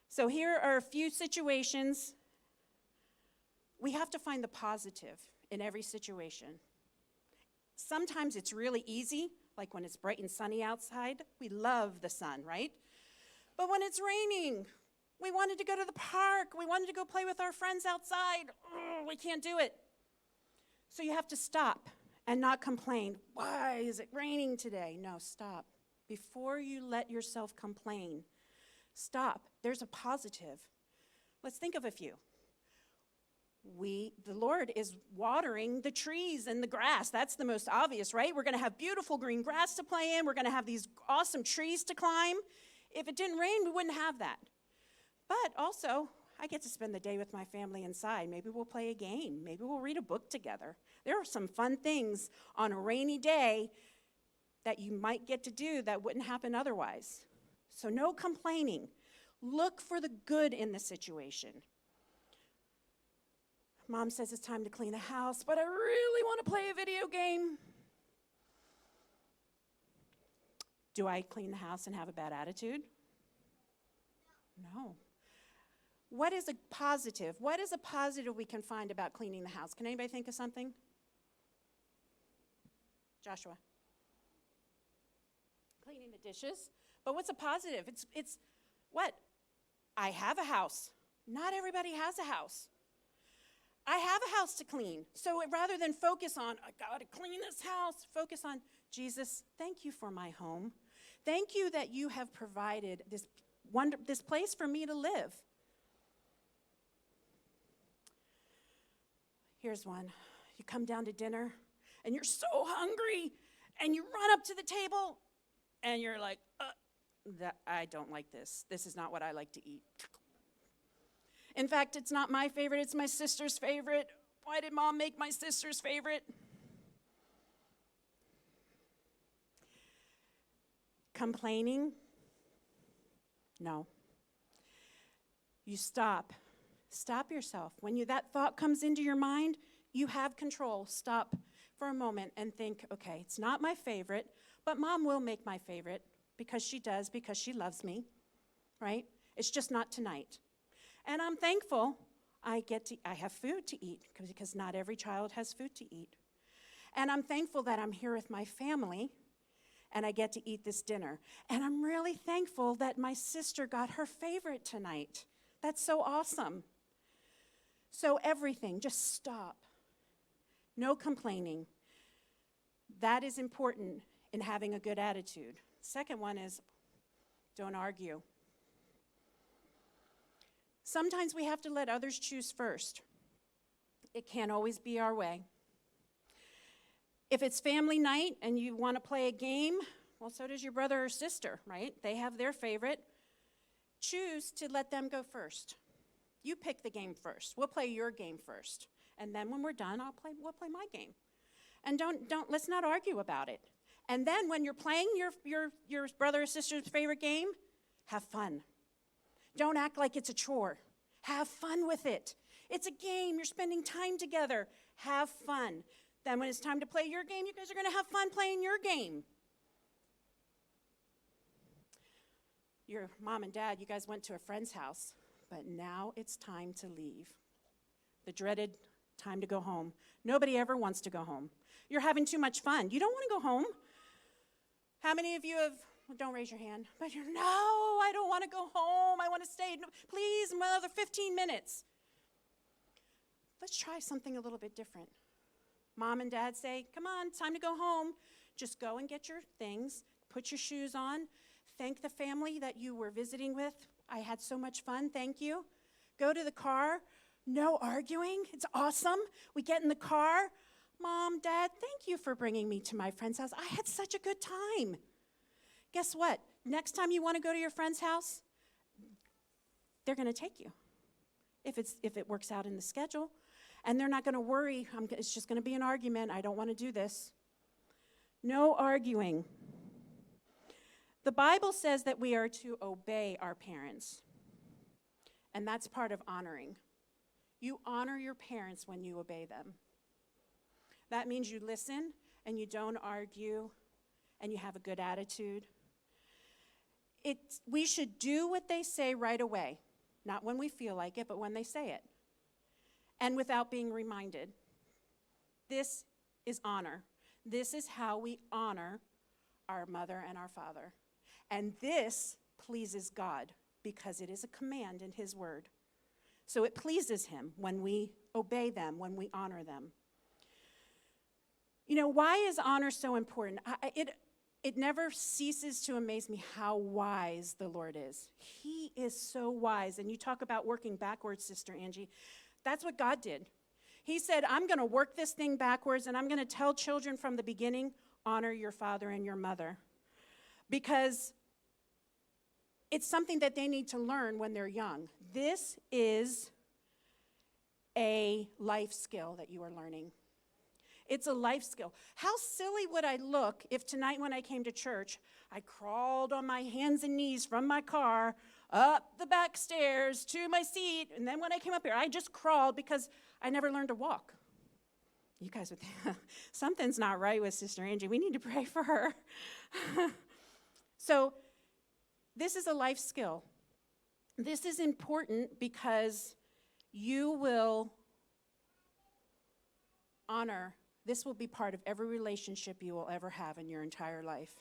So here are a few situations. We have to find the positive in every situation. Sometimes it's really easy, like when it's bright and sunny outside. We love the sun, right? But when it's raining, we wanted to go to the park. We wanted to go play with our friends outside. We can't do it. So you have to stop and not complain. Why is it raining today? No, stop. Before you let yourself complain, stop. There's a positive. Let's think of a few. The Lord is watering the trees and the grass. That's the most obvious, right? We're going to have beautiful green grass to play in. We're going to have these awesome trees to climb. If it didn't rain, we wouldn't have that. But also, I get to spend the day with my family inside. Maybe we'll play a game. Maybe we'll read a book together. There are some fun things on a rainy day that you might get to do that wouldn't happen otherwise. So no complaining. Look for the good in the situation. Mom says it's time to clean the house, but I really want to play a video game. Do I clean the house and have a bad attitude? No. What is a positive? What is a positive we can find about cleaning the house? Can anybody think of something? Joshua. Cleaning the dishes. But what's a positive? It's what? I have a house. Not everybody has a house. I have a house to clean. So rather than focus on, I got to clean this house, focus on, Jesus, thank you for my home. Thank you that you have provided this place for me to live. Here's one. You come down to dinner, and you're so hungry, and you run up to the table, and you're like, I don't like this. This is not what I like to eat. In fact, it's not my favorite, it's my sister's favorite. Why did Mom make my sister's favorite? Complaining? No. You stop. Stop yourself. When that thought comes into your mind, you have control, stop for a moment and think, okay, it's not my favorite, but Mom will make my favorite because she does, because she loves me, right? It's just not tonight. And I'm thankful I have food to eat because not every child has food to eat. And I'm thankful that I'm here with my family and I get to eat this dinner. And I'm really thankful that my sister got her favorite tonight. That's so awesome. So everything, just stop. No complaining. That is important in having a good attitude. Second one is don't argue. Sometimes we have to let others choose first. It can't always be our way. If it's family night and you want to play a game, well, so does your brother or sister, right? They have their favorite. Choose to let them go first. You pick the game first. We'll play your game first. And then when we're done, we'll play my game. And let's not argue about it. And then when you're playing your brother or sister's favorite game, have fun. Don't act like it's a chore. Have fun with it. It's a game. You're spending time together. Have fun. Then when it's time to play your game, you guys are going to have fun playing your game. Your mom and dad, you guys went to a friend's house, but now it's time to leave. The dreaded time to go home. Nobody ever wants to go home. You're having too much fun. You don't want to go home. How many of you have, well, don't raise your hand, but you're, no, I don't want to go home. I want to stay. No, please, another 15 minutes. Let's try something a little bit different. Mom and dad say, come on, it's time to go home. Just go and get your things, put your shoes on, thank the family that you were visiting with. I had so much fun, thank you. Go to the car, no arguing, it's awesome. We get in the car, Mom, Dad, thank you for bringing me to my friend's house. I had such a good time. Guess what? Next time you want to go to your friend's house, they're going to take you if it works out in the schedule. And they're not going to worry, it's just going to be an argument. I don't want to do this. No arguing. The Bible says that we are to obey our parents. And that's part of honoring. You honor your parents when you obey them. That means you listen and you don't argue and you have a good attitude. We should do what they say right away. Not when we feel like it, but when they say it. And without being reminded. This is honor. This is how we honor our mother and our father. And this pleases God because it is a command in His word. So it pleases Him when we obey them, when we honor them. You know, why is honor so important? It never ceases to amaze me how wise the Lord is. He is so wise. And you talk about working backwards, Sister Angie. That's what God did. He said, I'm going to work this thing backwards, and I'm going to tell children from the beginning, honor your father and your mother. Because it's something that they need to learn when they're young. This is a life skill that you are learning. It's a life skill. How silly would I look if tonight when I came to church, I crawled on my hands and knees from my car up the back stairs to my seat, and then when I came up here, I just crawled because I never learned to walk. You guys would think, something's not right with Sister Angie. We need to pray for her. So this is a life skill. This is important because you will honor. This will be part of every relationship you will ever have in your entire life.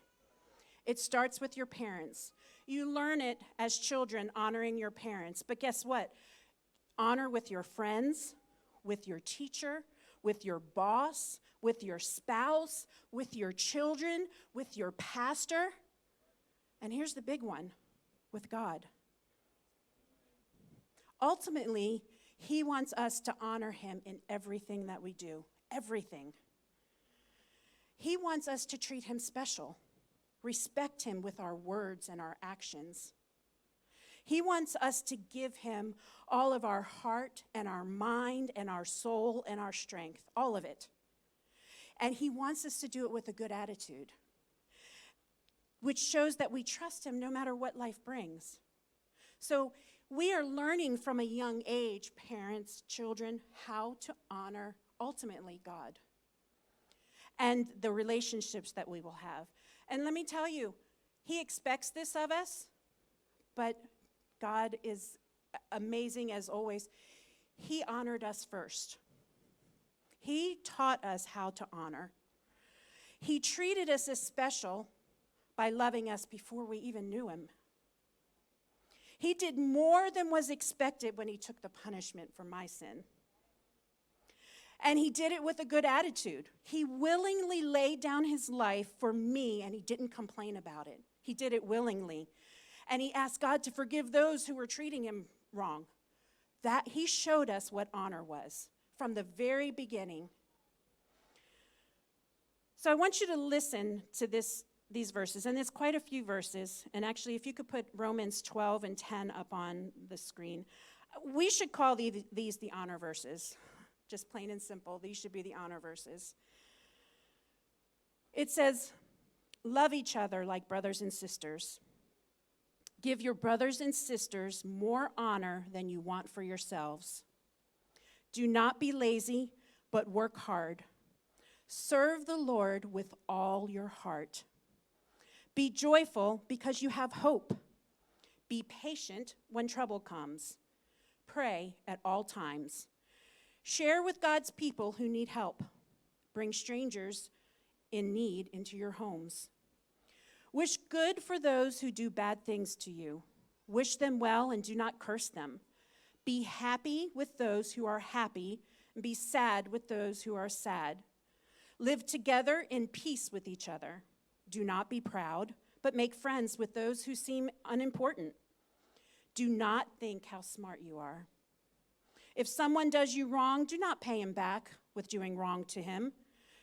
It starts with your parents. You learn it as children, honoring your parents. But guess what? Honor with your friends, with your teacher, with your boss, with your spouse, with your children, with your pastor. And here's the big one, with God. Ultimately, He wants us to honor Him in everything that we do. Everything. He wants us to treat Him special. Respect Him with our words and our actions. He wants us to give Him all of our heart and our mind and our soul and our strength, all of it. And He wants us to do it with a good attitude, which shows that we trust Him no matter what life brings. So we are learning from a young age, parents, children, how to honor ultimately God and the relationships that we will have. And let me tell you, he expects this of us, but God is amazing as always. He honored us first. He taught us how to honor. He treated us as special by loving us before we even knew him. He did more than was expected when he took the punishment for my sin. And he did it with a good attitude. He willingly laid down his life for me, and he didn't complain about it. He did it willingly. And he asked God to forgive those who were treating him wrong. That he showed us what honor was from the very beginning. So I want you to listen to these verses, and there's quite a few verses. And actually, if you could put Romans 12 and 10 up on the screen. We should call these the honor verses. Just plain and simple. These should be the honor verses. It says, love each other like brothers and sisters. Give your brothers and sisters more honor than you want for yourselves. Do not be lazy, but work hard. Serve the Lord with all your heart. Be joyful because you have hope. Be patient when trouble comes. Pray at all times. Share with God's people who need help. Bring strangers in need into your homes. Wish good for those who do bad things to you. Wish them well and do not curse them. Be happy with those who are happy, and be sad with those who are sad. Live together in peace with each other. Do not be proud, but make friends with those who seem unimportant. Do not think how smart you are. If someone does you wrong, do not pay him back with doing wrong to him.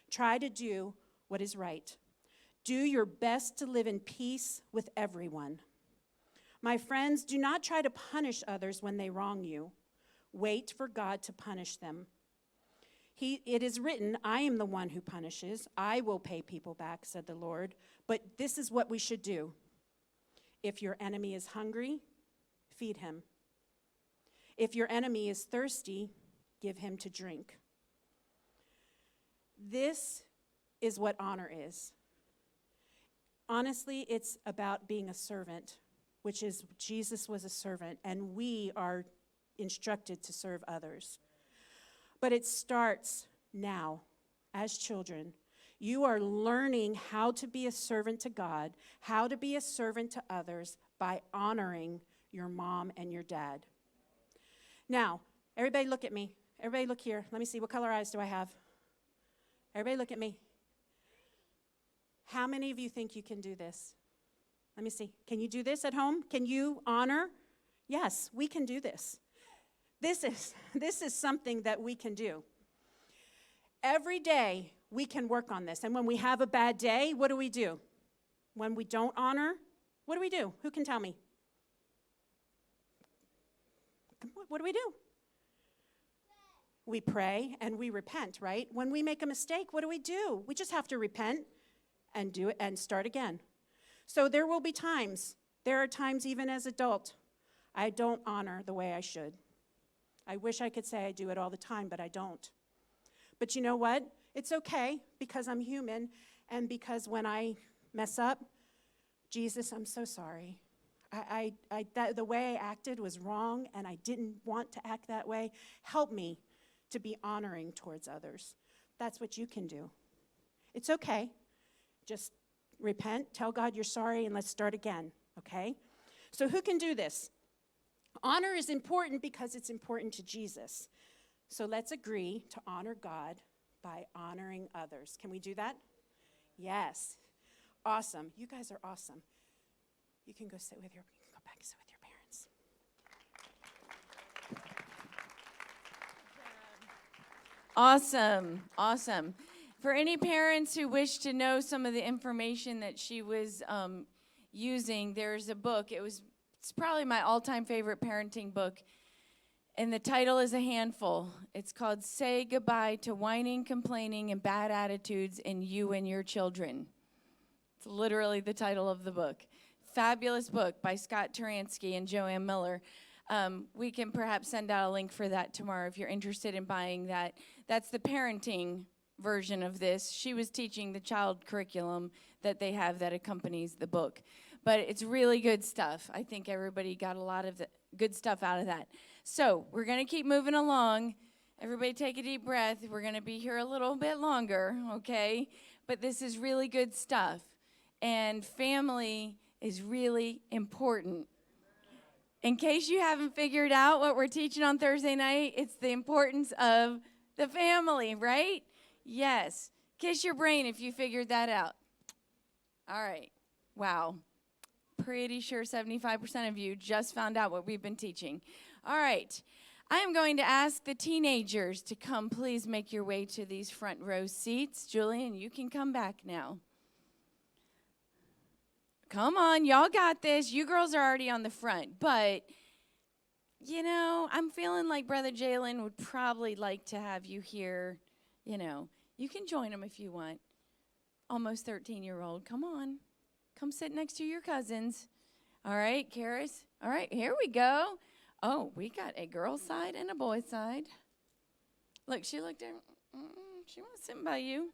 Try to do what is right. Do your best to live in peace with everyone. My friends, do not try to punish others when they wrong you. Wait for God to punish them. It is written, I am the one who punishes. I will pay people back, said the Lord. But this is what we should do. If your enemy is hungry, feed him. If your enemy is thirsty, give him to drink. This is what honor is. Honestly, it's about being a servant, which is Jesus was a servant, and we are instructed to serve others. But it starts now as children. You are learning how to be a servant to God, how to be a servant to others by honoring your mom and your dad. Now, everybody look at me. Everybody look here. Let me see, what color eyes do I have? Everybody look at me. How many of you think you can do this? Let me see. Can you do this at home? Can you honor? Yes, we can do this. This is something that we can do. Every day, we can work on this. And when we have a bad day, what do? When we don't honor, what do? Who can tell me? What do? We pray and we repent, right? When we make a mistake, what do? We just have to repent and do it and start again. So there will be times, there are times even as adult, I don't honor the way I should. I wish I could say I do it all the time, but I don't. But you know what? It's okay because I'm human, and because when I mess up, Jesus, I'm so sorry. The way I acted was wrong, and I didn't want to act that way. Help me to be honoring towards others. That's what you can do. It's okay. Just repent, tell God you're sorry, and let's start again, okay? So who can do this? Honor is important because it's important to Jesus. So let's agree to honor God by honoring others. Can we do that? Yes. Awesome. You guys are awesome. You can go sit with you can go back and sit with your parents. Awesome. For any parents who wish to know some of the information that she was using, there's a book. It's probably my all-time favorite parenting book, and the title is a handful. It's called Say Goodbye to Whining, Complaining, and Bad Attitudes in You and Your Children. It's literally the title of the book. Fabulous book by Scott Turansky and Joanne Miller. We can perhaps send out a link for that tomorrow if you're interested in buying that. That's the parenting version of this. She was teaching the child curriculum that they have that accompanies the book. But it's really good stuff. I think everybody got a lot of the good stuff out of that. So we're going to keep moving along. Everybody take a deep breath. We're going to be here a little bit longer, okay? But this is really good stuff. And family is really important. In case you haven't figured out what we're teaching on Thursday night, it's the importance of the family, right? Yes. Kiss your brain if you figured that out. All right. Wow. Pretty sure 75% of you just found out what we've been teaching. All right. I am going to ask the teenagers to come. Please make your way to these front row seats. Julian, you can come back now. Come on, y'all got this. You girls are already on the front. But, you know, I'm feeling like Brother Jalen would probably like to have you here. You know, you can join him if you want. Almost 13-year-old. Come on. Come sit next to your cousins. All right, Karis. All right, here we go. Oh, we got a girl's side and a boy's side. Look, she looked at she was sitting by you.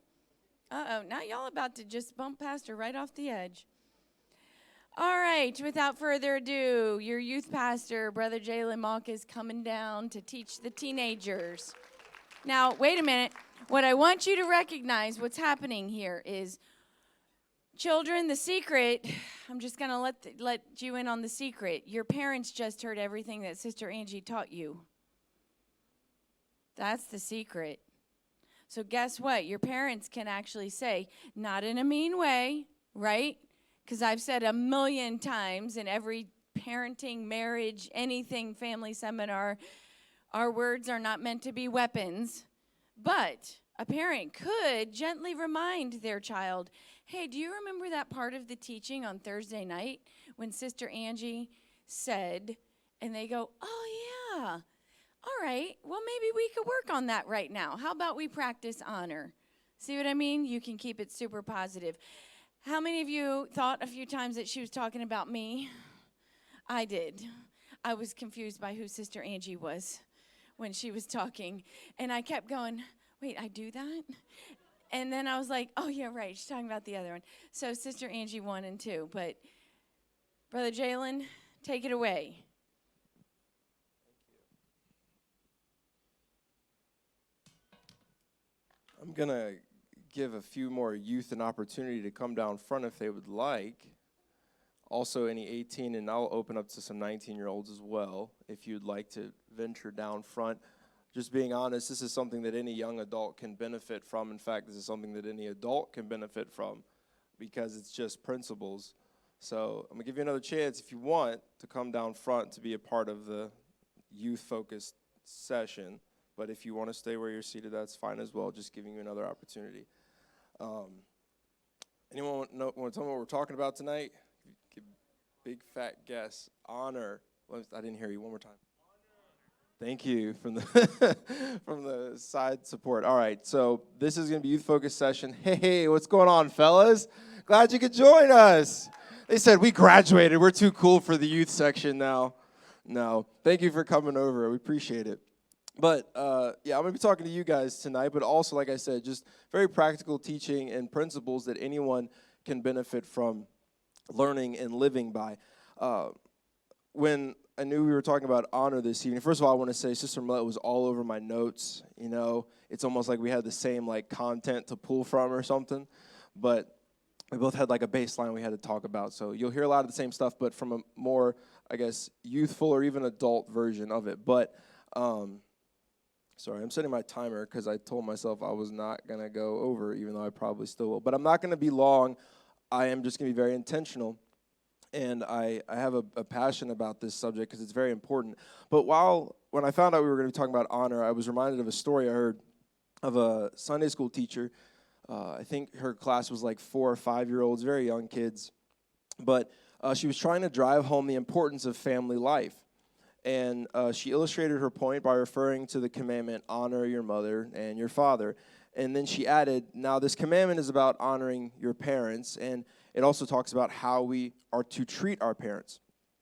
Uh-oh, now y'all about to just bump past her right off the edge. All right, without further ado, your youth pastor, Brother Jalen Mock, is coming down to teach the teenagers. Now, wait a minute. What I want you to recognize, what's happening here is, children, the secret, I'm just going to let you in on the secret. Your parents just heard everything that Sister Angie taught you. That's the secret. So guess what? Your parents can actually say, not in a mean way, right? Because I've said a million times in every parenting, marriage, anything, family seminar, our words are not meant to be weapons. But a parent could gently remind their child, hey, do you remember that part of the teaching on Thursday night when Sister Angie said, and they go, oh, yeah, all right, well, maybe we could work on that right now. How about we practice honor? See what I mean? You can keep it super positive. How many of you thought a few times that she was talking about me? I did. I was confused by who Sister Angie was when she was talking, and I kept going, wait, I do that? And then I was like, oh, yeah, right. She's talking about the other one. So Sister Angie 1 and 2. But Brother Jalen, take it away. I'm going to give a few more youth an opportunity to come down front if they would like. Also, any 18, and I'll open up to some 19-year-olds as well if you'd like to venture down front. Just being honest, this is something that any young adult can benefit from. In fact, this is something that any adult can benefit from because it's just principles. So I'm going to give you another chance if you want to come down front to be a part of the youth-focused session. But if you want to stay where you're seated, that's fine as well, just giving you another opportunity. Anyone want to tell me what we're talking about tonight? Big fat guess. Honor. I didn't hear you. One more time. Thank you from the from the side support. All right, so this is going to be youth focused session. Hey, what's going on, fellas? Glad you could join us. They said we graduated. We're too cool for the youth section now. No, thank you for coming over. We appreciate it. But yeah, I'm going to be talking to you guys tonight. But also, like I said, just very practical teaching and principles that anyone can benefit from learning and living by. When I knew we were talking about honor this evening, first of all, I want to say Sister Millette was all over my notes. You know, it's almost like we had the same like content to pull from or something. But we both had like a baseline we had to talk about. So you'll hear a lot of the same stuff, but from a more, I guess, youthful or even adult version of it. But sorry, I'm setting my timer because I told myself I was not going to go over, even though I probably still will. But I'm not going to be long. I am just going to be very intentional. And I have a passion about this subject because it's very important. But when I found out we were going to be talking about honor, I was reminded of a story I heard of a Sunday school teacher. I think her class was like 4 or 5-year-olds, very young kids. But she was trying to drive home the importance of family life. And she illustrated her point by referring to the commandment, honor your mother and your father. And then she added, now this commandment is about honoring your parents, and it also talks about how we are to treat our parents.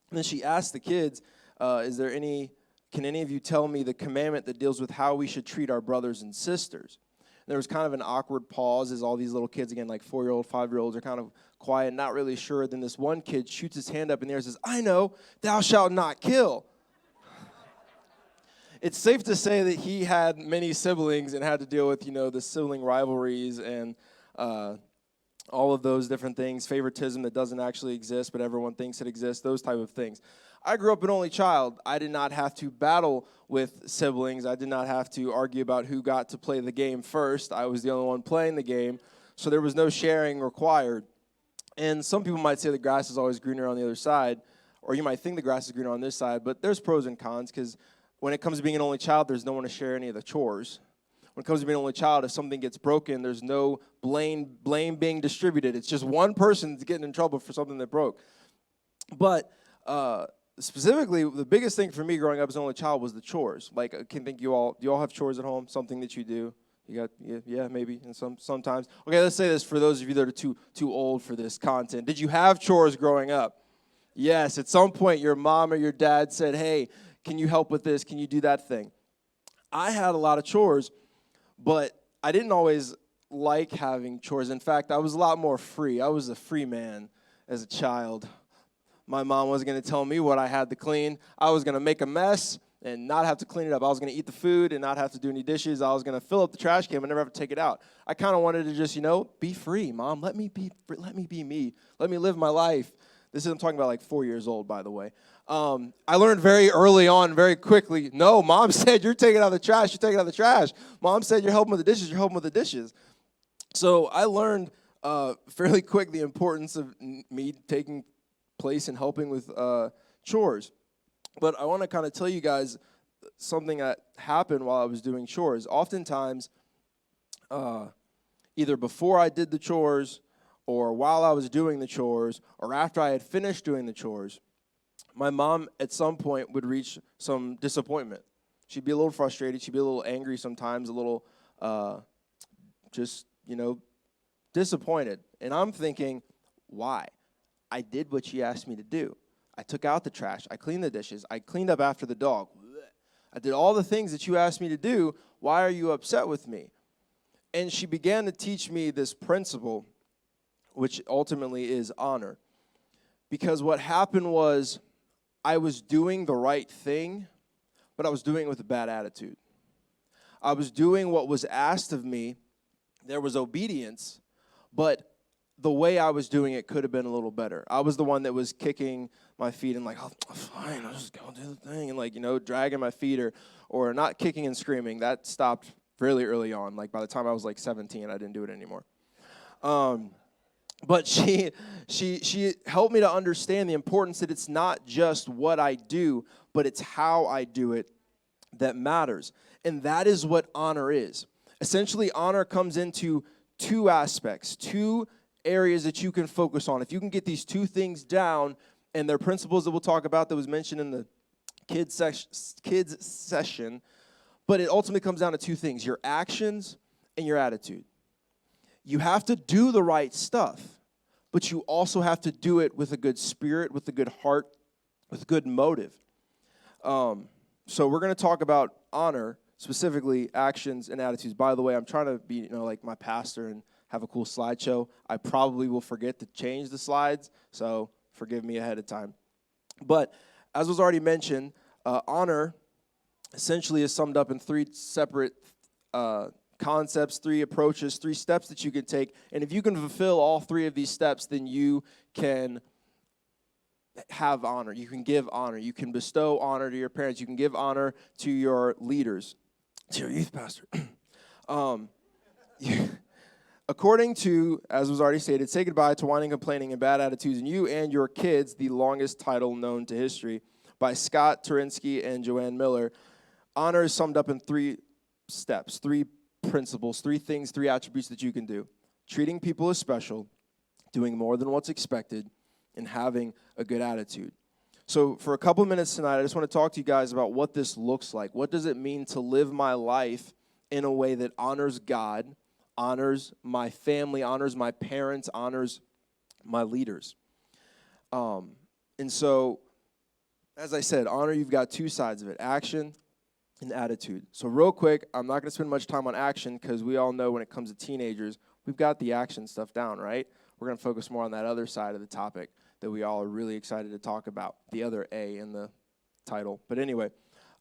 And then she asked the kids, Can any of you tell me the commandment that deals with how we should treat our brothers and sisters? There was kind of an awkward pause as all these little kids, again, like 4-year-old, 5-year-olds, are kind of quiet, not really sure. Then this one kid shoots his hand up in the air and says, I know, thou shalt not kill. It's safe to say that he had many siblings and had to deal with, the sibling rivalries and all of those different things, favoritism that doesn't actually exist, but everyone thinks it exists, those type of things. I grew up an only child. I did not have to battle with siblings. I did not have to argue about who got to play the game first. I was the only one playing the game, so there was no sharing required. And some people might say the grass is always greener on the other side, or you might think the grass is greener on this side, but there's pros and cons, because when it comes to being an only child, there's no one to share any of the chores. When it comes to being an only child, if something gets broken, there's no blame being distributed. It's just one person that's getting in trouble for something that broke. But specifically, the biggest thing for me growing up as an only child was the chores. Like, I can think do you all have chores at home? Something that you do? You got, yeah, maybe, and sometimes. Okay, let's say this for those of you that are too old for this content. Did you have chores growing up? Yes, at some point your mom or your dad said, hey, can you help with this? Can you do that thing? I had a lot of chores, but I didn't always like having chores. In fact, I was a lot more free. I was a free man as a child. My mom wasn't going to tell me what I had to clean. I was going to make a mess and not have to clean it up. I was going to eat the food and not have to do any dishes. I was going to fill up the trash can and never have to take it out. I kind of wanted to just, be free, Mom. Let me be me. Let me live my life. I'm talking about like 4 years old, by the way. I learned very early on, very quickly, no, Mom said you're taking out the trash, you're taking out the trash. Mom said you're helping with the dishes, you're helping with the dishes. So I learned fairly quick the importance of me taking place and helping with chores. But I want to kind of tell you guys something that happened while I was doing chores. Oftentimes, either before I did the chores or while I was doing the chores or after I had finished doing the chores, my mom at some point would reach some disappointment. She'd be a little frustrated. She'd be a little angry sometimes, a little disappointed. And I'm thinking, why? I did what she asked me to do. I took out the trash. I cleaned the dishes. I cleaned up after the dog. I did all the things that you asked me to do. Why are you upset with me? And she began to teach me this principle, which ultimately is honor. Because what happened was I was doing the right thing, but I was doing it with a bad attitude. I was doing what was asked of me. There was obedience, but the way I was doing it could have been a little better. I was the one that was kicking my feet and like, oh, fine, I'll just go do the thing. And dragging my feet or not kicking and screaming. That stopped fairly early on. Like by the time I was 17, I didn't do it anymore. But she helped me to understand the importance that it's not just what I do, but it's how I do it that matters. And that is what honor is. Essentially, honor comes into two aspects, two areas that you can focus on. If you can get these two things down, and they're principles that we'll talk about that was mentioned in the kids session, but it ultimately comes down to two things, your actions and your attitude. You have to do the right stuff, but you also have to do it with a good spirit, with a good heart, with good motive. So we're going to talk about honor, specifically actions and attitudes. By the way, I'm trying to be, like my pastor and have a cool slideshow. I probably will forget to change the slides, so forgive me ahead of time. But as was already mentioned, honor essentially is summed up in three separate concepts, three approaches, three steps that you can take. And if you can fulfill all three of these steps, then you can have honor. You can give honor. You can bestow honor to your parents. You can give honor to your leaders, to your youth pastor. According to, as was already stated, Say Goodbye to Whining, Complaining, and Bad Attitudes in You and Your Kids, the longest title known to history, by Scott Turinsky and Joanne Miller. Honor is summed up in three steps, three principles, three things, three attributes that you can do. Treating people as special, doing more than what's expected, and having a good attitude. So for a couple of minutes tonight, I just want to talk to you guys about what this looks like. What does it mean to live my life in a way that honors God, honors my family, honors my parents, honors my leaders? And so as I said, honor, you've got two sides of it, action and attitude. So real quick, I'm not going to spend much time on action because we all know when it comes to teenagers, we've got the action stuff down, right? We're going to focus more on that other side of the topic that we all are really excited to talk about, the other A in the title. But anyway,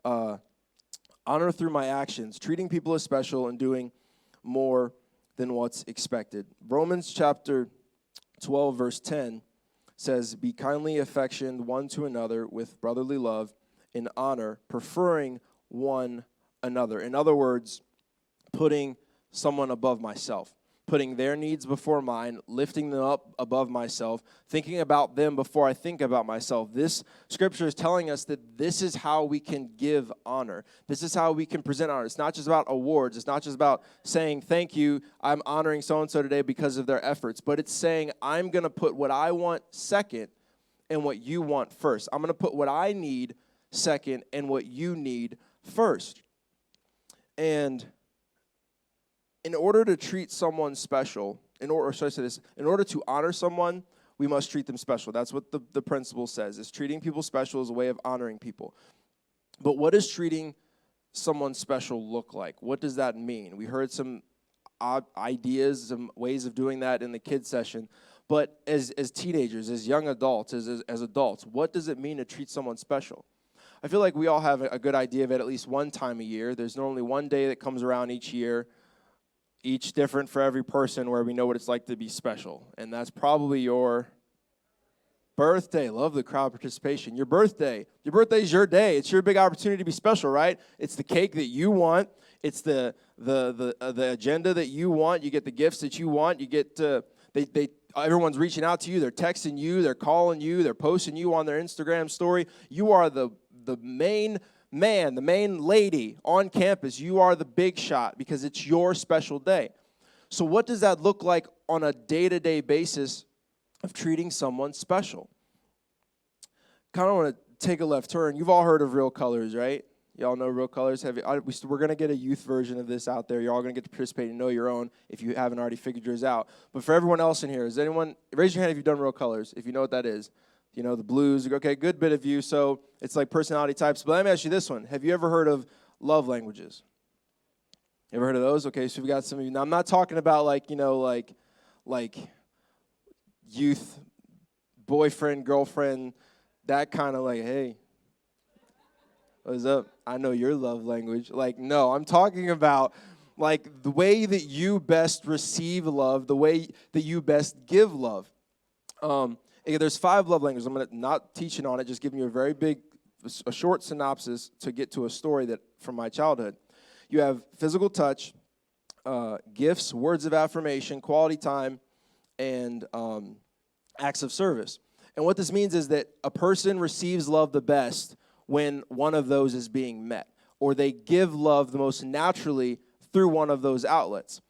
honor through my actions, treating people as special and doing more than what's expected. Romans chapter 12, verse 10 says, be kindly affectioned one to another with brotherly love and honor, preferring one another. In other words, putting someone above myself, putting their needs before mine, lifting them up above myself, thinking about them before I think about myself. This scripture is telling us that this is how we can give honor. This is how we can present honor. It's not just about awards. It's not just about saying, thank you, I'm honoring so-and-so today because of their efforts. But it's saying, I'm going to put what I want second and what you want first. I'm going to put what I need second and what you need first. And in order to treat someone special, in order to honor someone, we must treat them special. That's what the principle says, is treating people special is a way of honoring people. But what does treating someone special look like? What does that mean? We heard some ideas, some ways of doing that in the kids session. But as teenagers, as young adults, as adults, what does it mean to treat someone special? I feel like we all have a good idea of it at least one time a year. There's normally one day that comes around each year, each different for every person, where we know what it's like to be special. And that's probably your birthday. Love the crowd participation. Your birthday. Your birthday is your day. It's your big opportunity to be special, right? It's the cake that you want. It's the agenda that you want. You get the gifts that you want. You get to, everyone's reaching out to you. They're texting you. They're calling you. They're posting you on their Instagram story. You are the main man, the main lady on campus. You are the big shot because it's your special day. So what does that look like on a day-to-day basis of treating someone special? Kind of want to take a left turn. You've all heard of Real Colors, right? Y'all know Real Colors. We're going to get a youth version of this out there. You're all going to get to participate and know your own if you haven't already figured yours out. But for everyone else in here, is anyone, raise your hand if you've done Real Colors, if you know what that is. You know, the blues. Okay, good bit of you. So it's like personality types. But let me ask you this one. Have you ever heard of love languages? Ever heard of those? Okay, so we've got some of you. Now, I'm not talking about like youth, boyfriend, girlfriend, that kind of like, hey, what's up? I know your love language. Like, no, I'm talking about like the way that you best receive love, the way that you best give love. There's 5 love languages. I'm not teaching on it, just giving you a short synopsis to get to a story that from my childhood. You have physical touch, gifts, words of affirmation, quality time, and acts of service. And what this means is that a person receives love the best when one of those is being met, or they give love the most naturally through one of those outlets.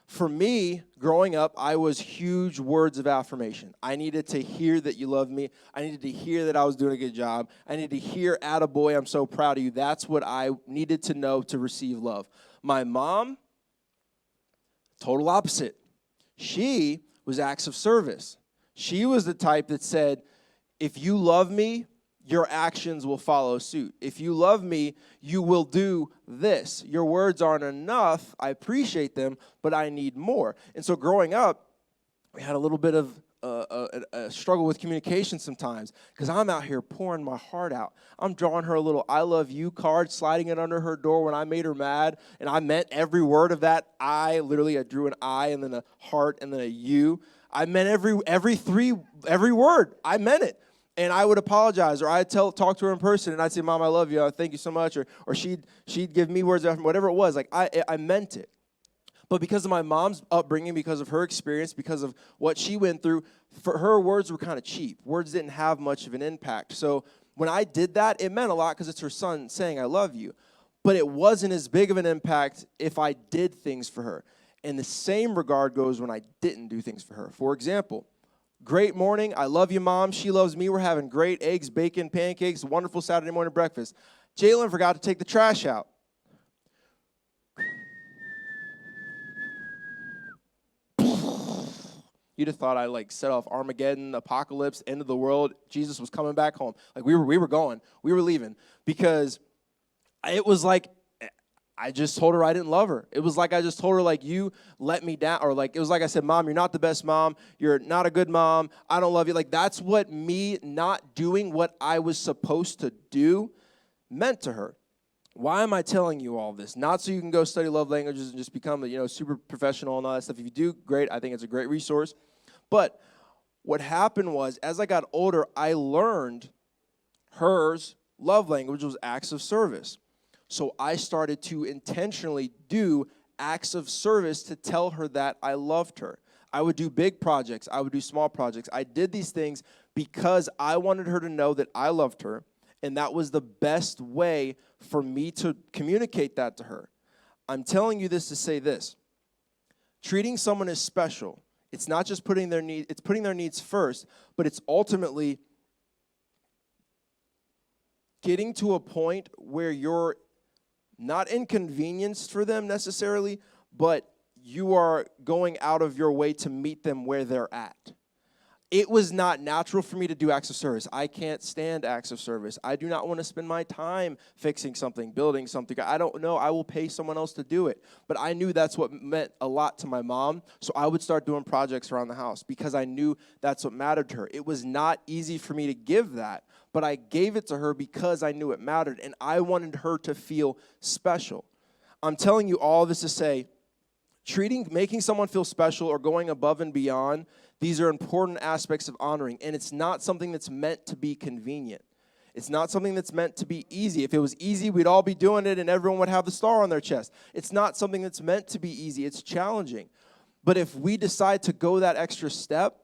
For me, growing up, I was huge words of affirmation. I needed to hear that you loved me. I needed to hear that I was doing a good job. I needed to hear, attaboy, I'm so proud of you. That's what I needed to know to receive love. My mom, total opposite. She was acts of service. She was the type that said, if you love me, your actions will follow suit. If you love me, you will do this. Your words aren't enough. I appreciate them, but I need more. And so growing up, we had a little bit of a struggle with communication sometimes because I'm out here pouring my heart out. I'm drawing her a little I love you card, sliding it under her door when I made her mad, and I meant every word of that I. Literally, I drew an I and then a heart and then a U. I meant every word. I meant it. And I would apologize, or I'd talk to her in person, and I'd say, Mom, I love you, thank you so much, or she'd give me words of whatever it was. Like, I meant it. But because of my mom's upbringing, because of her experience, because of what she went through, for her, words were kind of cheap. Words didn't have much of an impact. So when I did that, it meant a lot because it's her son saying, I love you. But it wasn't as big of an impact if I did things for her. And the same regard goes when I didn't do things for her. For example, great morning. I love you, Mom. She loves me. We're having great eggs, bacon, pancakes, wonderful Saturday morning breakfast. Jalen forgot to take the trash out. You'd have thought I like set off Armageddon, apocalypse, end of the world. Jesus was coming back home. Like we were going. We were leaving because it was like I just told her I didn't love her. It was like I just told her, like, you let me down. Or like it was like I said, Mom, you're not the best mom. You're not a good mom. I don't love you. Like that's what me not doing what I was supposed to do meant to her. Why am I telling you all this? Not so you can go study love languages and just become, super professional and all that stuff. If you do, great. I think it's a great resource. But what happened was, as I got older, I learned hers love language was acts of service. So I started to intentionally do acts of service to tell her that I loved her. I would do big projects. I would do small projects. I did these things because I wanted her to know that I loved her, and that was the best way for me to communicate that to her. I'm telling you this to say this. Treating someone as special, it's not just putting their needs first, but it's ultimately getting to a point where you're not inconvenienced for them necessarily, but you are going out of your way to meet them where they're at. It was not natural for me to do acts of service. I can't stand acts of service. I do not want to spend my time fixing something, building something. I don't know. I will pay someone else to do it. But I knew that's what meant a lot to my mom, so I would start doing projects around the house because I knew that's what mattered to her. It was not easy for me to give that, but I gave it to her because I knew it mattered, and I wanted her to feel special. I'm telling you all this to say, making someone feel special or going above and beyond, these are important aspects of honoring, and it's not something that's meant to be convenient. It's not something that's meant to be easy. If it was easy, we'd all be doing it and everyone would have the star on their chest. It's not something that's meant to be easy. It's challenging. But if we decide to go that extra step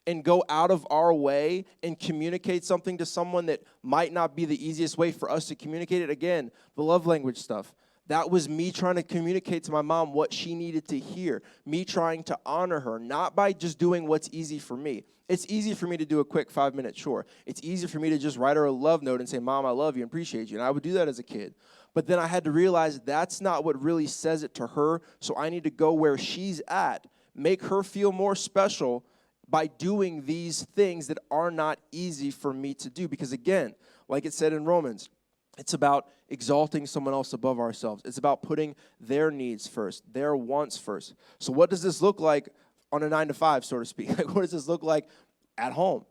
and go out of our way and communicate something to someone that might not be the easiest way for us to communicate it, again, the love language stuff. That was me trying to communicate to my mom what she needed to hear, me trying to honor her, not by just doing what's easy for me. It's easy for me to do a quick 5-minute chore. It's easy for me to just write her a love note and say, Mom, I love you and appreciate you. And I would do that as a kid. But then I had to realize that's not what really says it to her, so I need to go where she's at, make her feel more special by doing these things that are not easy for me to do. Because again, like it said in Romans, it's about exalting someone else above ourselves. It's about putting their needs first, their wants first. So what does this look like on a 9-to-5, so to speak? Like, what does this look like at home?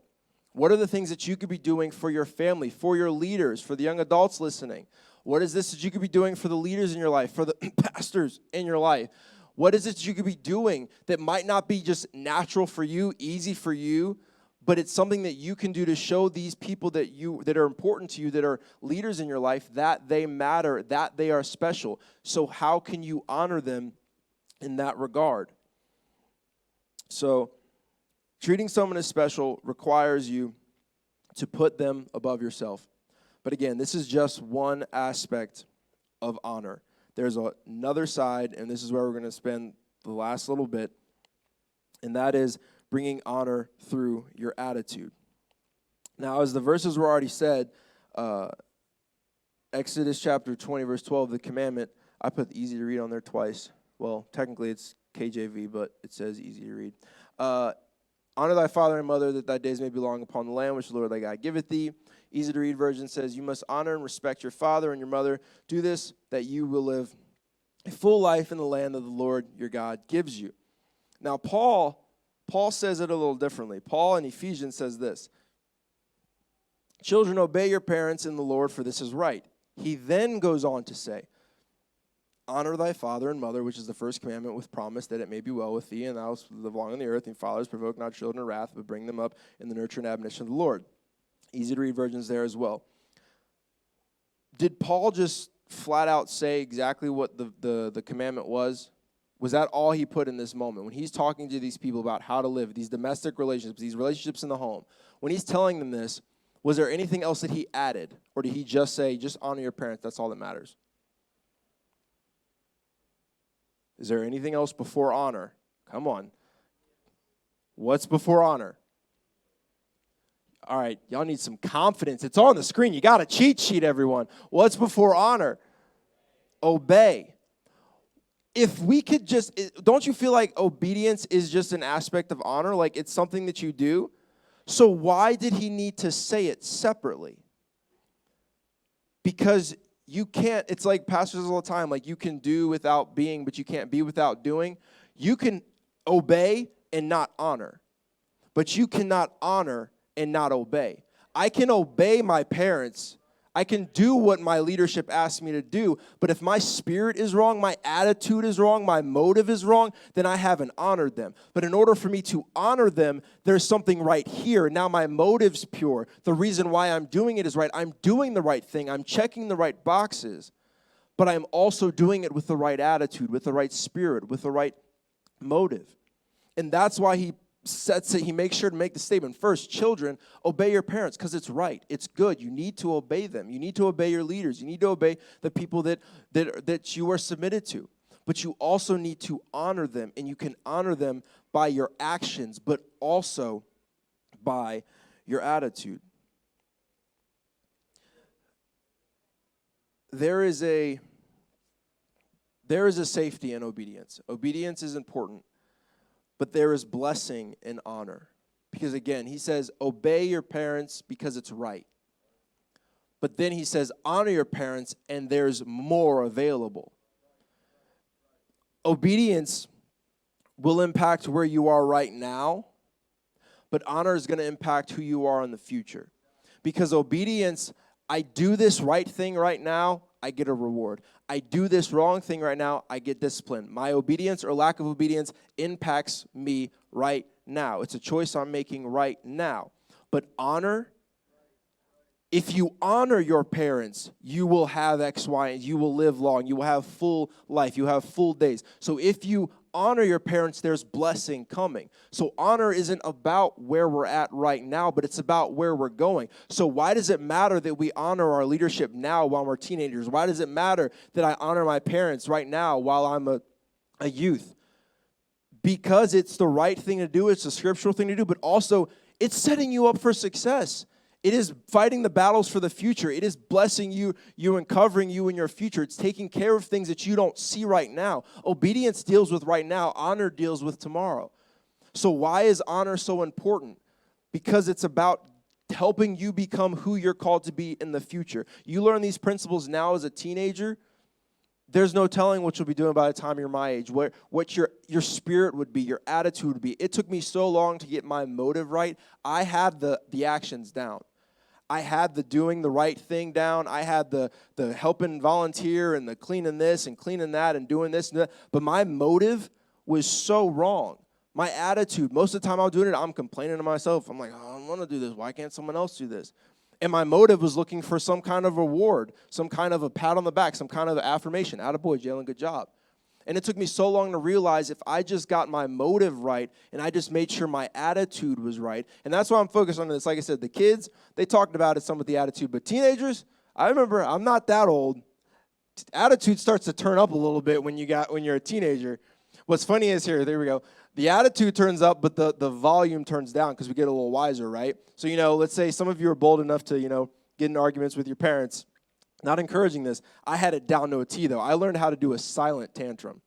What are the things that you could be doing for your family, for your leaders, for the young adults listening? What is this that you could be doing for the leaders in your life, for the pastors in your life? What is it that you could be doing that might not be just natural for you, easy for you, but it's something that you can do to show these people that are important to you, that are leaders in your life, that they matter, that they are special. So how can you honor them in that regard? So treating someone as special requires you to put them above yourself. But again, this is just one aspect of honor. There's another side, and this is where we're going to spend the last little bit, and that is bringing honor through your attitude. Now, as the verses were already said, Exodus chapter 20, verse 12, the commandment, I put easy to read on there twice. Well, technically it's KJV, but it says easy to read. Honor thy father and mother, that thy days may be long upon the land which the Lord thy God giveth thee. Easy to read version says, you must honor and respect your father and your mother. Do this, that you will live a full life in the land that the Lord your God gives you. Now, Paul says it a little differently. Paul in Ephesians says this, children, obey your parents in the Lord, for this is right. He then goes on to say, honor thy father and mother, which is the first commandment, with promise that it may be well with thee, and thou live long on the earth, and fathers provoke not children to wrath, but bring them up in the nurture and admonition of the Lord. Easy to read versions there as well. Did Paul just flat out say exactly what the commandment was? Was that all he put in this moment? When he's talking to these people about how to live, these domestic relationships, these relationships in the home, when he's telling them this, was there anything else that he added? Or did he just say, just honor your parents, that's all that matters? Is there anything else before honor? Come on. What's before honor? All right, y'all need some confidence. It's on the screen. You got a cheat sheet, everyone. What's before honor? Obey. if we could just, don't you feel like obedience is just an aspect of honor? Like it's something that you do? So why did he need to say it separately? Because you can't, it's like pastors all the time, like you can do without being, but you can't be without doing. You can obey and not honor, but you cannot honor and not obey. I can obey my parents. I can do what my leadership asks me to do, but if my spirit is wrong, my attitude is wrong, my motive is wrong, then I haven't honored them. But in order for me to honor them, there's something right here. Now my motive's pure. The reason why I'm doing it is right. I'm doing the right thing. I'm checking the right boxes, but I'm also doing it with the right attitude, with the right spirit, with the right motive. And that's why he sets it, he makes sure to make the statement, first, children, obey your parents because it's right. It's good. You need to obey them. You need to obey your leaders. You need to obey the people that you are submitted to. But you also need to honor them, and you can honor them by your actions, but also by your attitude. There is a safety in obedience. Obedience is important. But there is blessing in honor. Because again, he says, obey your parents because it's right. But then he says, honor your parents and there's more available. Obedience will impact where you are right now, but honor is going to impact who you are in the future. Because obedience, I do this right thing right now, I get a reward. I do this wrong thing right now, I get discipline. My obedience or lack of obedience impacts me right now. It's a choice I'm making right now. But honor, if you honor your parents, you will have X, Y, and you will live long. You will have full life. You have full days. So if you honor your parents, there's blessing coming. So honor isn't about where we're at right now, but it's about where we're going. So why does it matter that we honor our leadership now while we're teenagers? Why does it matter that I honor my parents right now while I'm a youth? Because it's the right thing to do. It's the scriptural thing to do, but also it's setting you up for success. It is fighting the battles for the future. It is blessing you and covering you in your future. It's taking care of things that you don't see right now. Obedience deals with right now. Honor deals with tomorrow. So why is honor so important? Because it's about helping you become who you're called to be in the future. You learn these principles now as a teenager. There's no telling what you'll be doing by the time you're my age, what your spirit would be, your attitude would be. It took me so long to get my motive right. I had the actions down. I had the doing the right thing down. I had the helping volunteer and the cleaning this and cleaning that and doing this and that. But my motive was so wrong. My attitude, most of the time I was doing it, I'm complaining to myself. I'm like, oh, I don't want to do this. Why can't someone else do this? And my motive was looking for some kind of reward, some kind of a pat on the back, some kind of affirmation. Attaboy, Jalen, good job. And it took me so long to realize if I just got my motive right and I just made sure my attitude was right. And that's why I'm focused on this. Like I said, the kids, they talked about it some with the attitude. But teenagers, I remember, I'm not that old. Attitude starts to turn up a little bit when you're a teenager. What's funny is here, there we go. The attitude turns up, but the volume turns down because we get a little wiser, right? So, let's say some of you are bold enough to, get in arguments with your parents. Not encouraging this. I had it down to a T, though. I learned how to do a silent tantrum.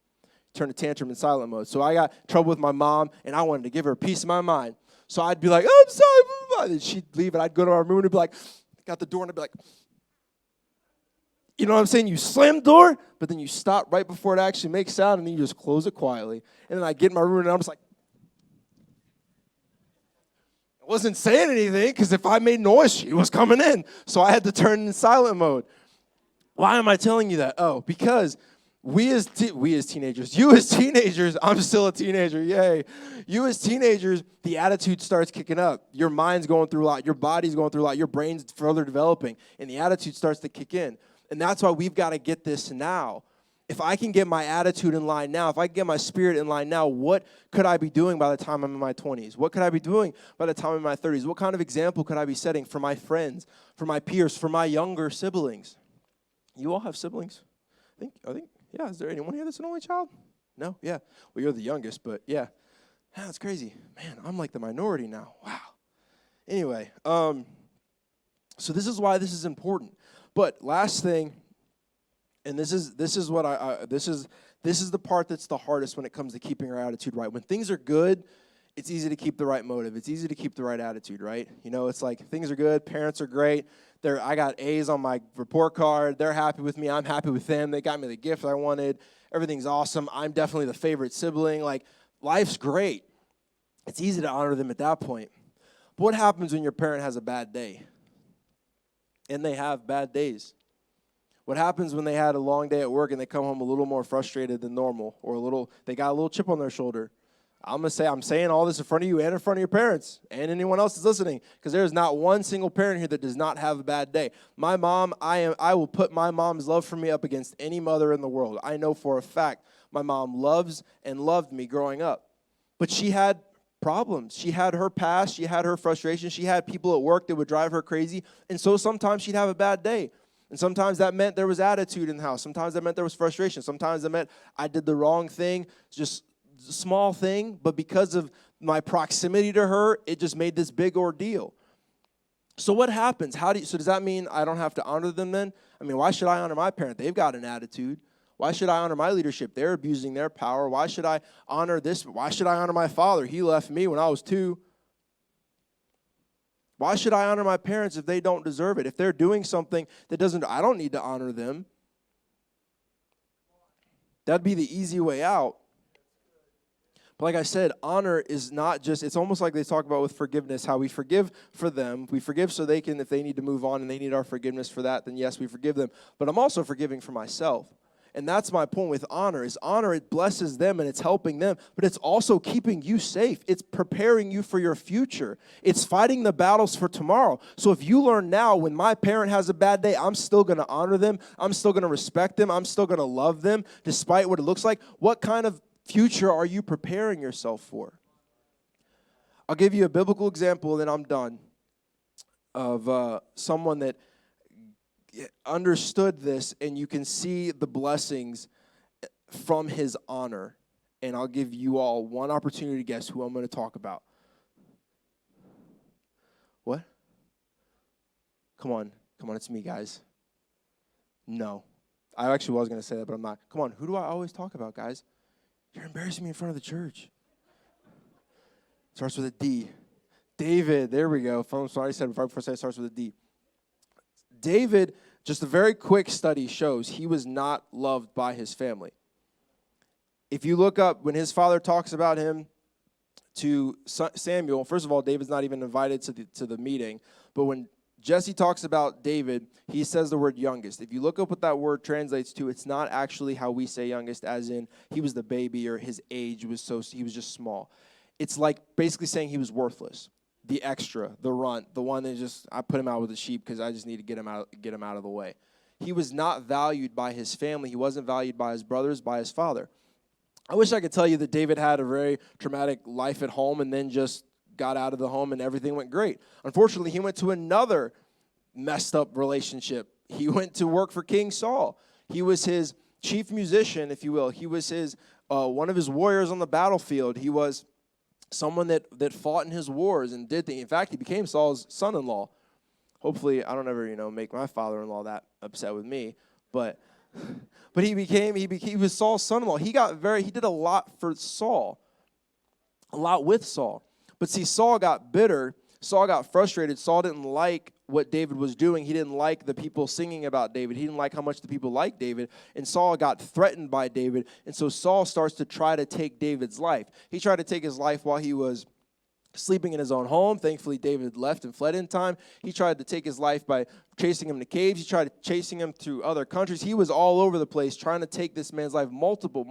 Turn a tantrum in silent mode. So I got trouble with my mom, and I wanted to give her a piece of my mind. So I'd be like, oh, I'm sorry. Blah, blah, blah. And she'd leave, and I'd go to our room and be like, got the door, and I'd be like, you know what I'm saying? You slam the door, but then you stop right before it actually makes sound, and then you just close it quietly. And then I get in my room, and I'm just like, I wasn't saying anything, because if I made noise, she was coming in. So I had to turn in silent mode. Why am I telling you that? Oh, because we as teenagers, you as teenagers, I'm still a teenager, yay. You as teenagers, the attitude starts kicking up. Your mind's going through a lot. Your body's going through a lot. Your brain's further developing, and the attitude starts to kick in. And that's why we've got to get this now. If I can get my attitude in line now, if I can get my spirit in line now, what could I be doing by the time I'm in my 20s? What could I be doing by the time I'm in my 30s? What kind of example could I be setting for my friends, for my peers, for my younger siblings? You all have siblings? I think, yeah. Is there anyone here that's an only child? No? Yeah. Well, you're the youngest, but yeah. That's crazy. Man, I'm like the minority now. Wow. Anyway, so this is why this is important. But last thing, And this is what this is the part that's the hardest when it comes to keeping our attitude right. When things are good, it's easy to keep the right motive. It's easy to keep the right attitude, right? You know, it's like things are good, parents are great. I got A's on my report card. They're happy with me. I'm happy with them. They got me the gift I wanted. Everything's awesome. I'm definitely the favorite sibling. Like, life's great. It's easy to honor them at that point. But what happens when your parent has a bad day? And they have bad days. What happens when they had a long day at work and they come home a little more frustrated than normal, or they got a little chip on their shoulder? I'm saying all this in front of you and in front of your parents and anyone else that's listening, because there's not one single parent here that does not have a bad day. My mom, I will put my mom's love for me up against any mother in the world. I know for a fact my mom loves and loved me growing up. But she had problems. She had her past. She had her frustration. She had people at work that would drive her crazy. And so sometimes she'd have a bad day. And sometimes that meant there was attitude in the house. Sometimes that meant there was frustration. Sometimes that meant I did the wrong thing, just a small thing, but because of my proximity to her, it just made this big ordeal. So what happens? So does that mean I don't have to honor them then? I mean, why should I honor my parent? They've got an attitude. Why should I honor my leadership? They're abusing their power. Why should I honor this? Why should I honor my father? He left me when I was 2. Why should I honor my parents if they don't deserve it? If they're doing something that I don't need to honor them. That'd be the easy way out. But like I said, honor is not just, it's almost like they talk about with forgiveness, how we forgive for them. We forgive so they can, if they need to move on and they need our forgiveness for that, then yes, we forgive them. But I'm also forgiving for myself. And that's my point with honor, it blesses them and it's helping them, but it's also keeping you safe. It's preparing you for your future. It's fighting the battles for tomorrow. So if you learn now, when my parent has a bad day, I'm still going to honor them. I'm still going to respect them. I'm still going to love them, despite what it looks like. What kind of future are you preparing yourself for? I'll give you a biblical example, then I'm done, of someone that understood this, and you can see the blessings from his honor. And I'll give you all one opportunity to guess who I'm going to talk about. What? Come on, it's me, guys. No. I actually was going to say that, but I'm not. Come on, who do I always talk about, guys? You're embarrassing me in front of the church. Starts with a D. David, there we go. I'm sorry, I said before I said it starts with a D. David, just a very quick study shows he was not loved by his family. If you look up when his father talks about him to Samuel, first of all, David's not even invited to the meeting. But when Jesse talks about David, he says the word youngest. If you look up what that word translates to, it's not actually how we say youngest, as in he was the baby or his age was he was just small. It's like basically saying he was worthless. The extra, the runt, the one that I put him out with the sheep because I just need to get him out of the way. He was not valued by his family. He wasn't valued by his brothers, by his father. I wish I could tell you that David had a very traumatic life at home and then just got out of the home and everything went great. Unfortunately, he went to another messed up relationship. He went to work for King Saul. He was his chief musician, if you will. He was his one of his warriors on the battlefield. He was someone that fought in his wars and did things. In fact, he became Saul's son-in-law. Hopefully, I don't ever, make my father-in-law that upset with me. But he was Saul's son-in-law. He did a lot for Saul, a lot with Saul. But see, Saul got bitter. Saul got frustrated. Saul didn't like what David was doing. He didn't like the people singing about David. He didn't like how much the people liked David. And Saul got threatened by David. And so Saul starts to try to take David's life. He tried to take his life while he was sleeping in his own home. Thankfully, David left and fled in time. He tried to take his life by chasing him to caves. He tried chasing him through other countries. He was all over the place trying to take this man's life, multiple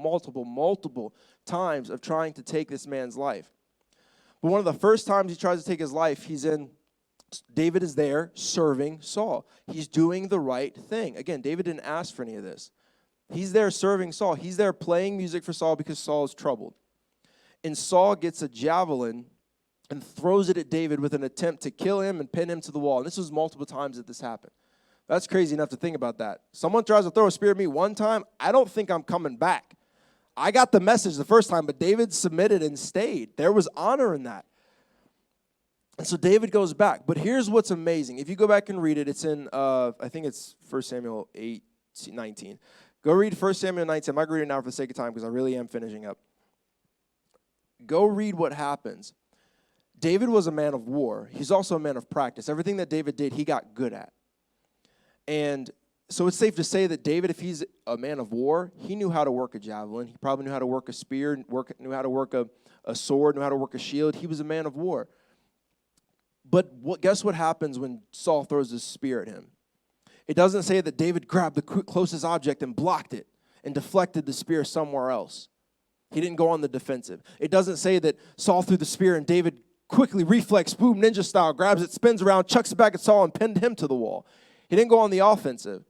times of trying to take this man's life. But one of the first times he tries to take his life, David is there serving Saul. He's doing the right thing. Again, David didn't ask for any of this. He's there serving Saul. He's there playing music for Saul because Saul is troubled. And Saul gets a javelin and throws it at David with an attempt to kill him and pin him to the wall. And this was multiple times that this happened. That's crazy enough to think about that. Someone tries to throw a spear at me one time, I don't think I'm coming back. I got the message the first time, but David submitted and stayed. There was honor in that. And so David goes back. But here's what's amazing. If you go back and read it, it's in, I think it's 1 Samuel 8, 19. Go read 1 Samuel 19. I'm not going to read it now for the sake of time because I really am finishing up. Go read what happens. David was a man of war. He's also a man of practice. Everything that David did, he got good at. And so it's safe to say that David, if he's a man of war, he knew how to work a javelin. He probably knew how to work a spear, knew how to work a sword, knew how to work a shield. He was a man of war. But guess what happens when Saul throws his spear at him? It doesn't say that David grabbed the closest object and blocked it and deflected the spear somewhere else. He didn't go on the defensive. It doesn't say that Saul threw the spear and David quickly reflex, boom, ninja style, grabs it, spins around, chucks it back at Saul and pinned him to the wall. He didn't go on the offensive.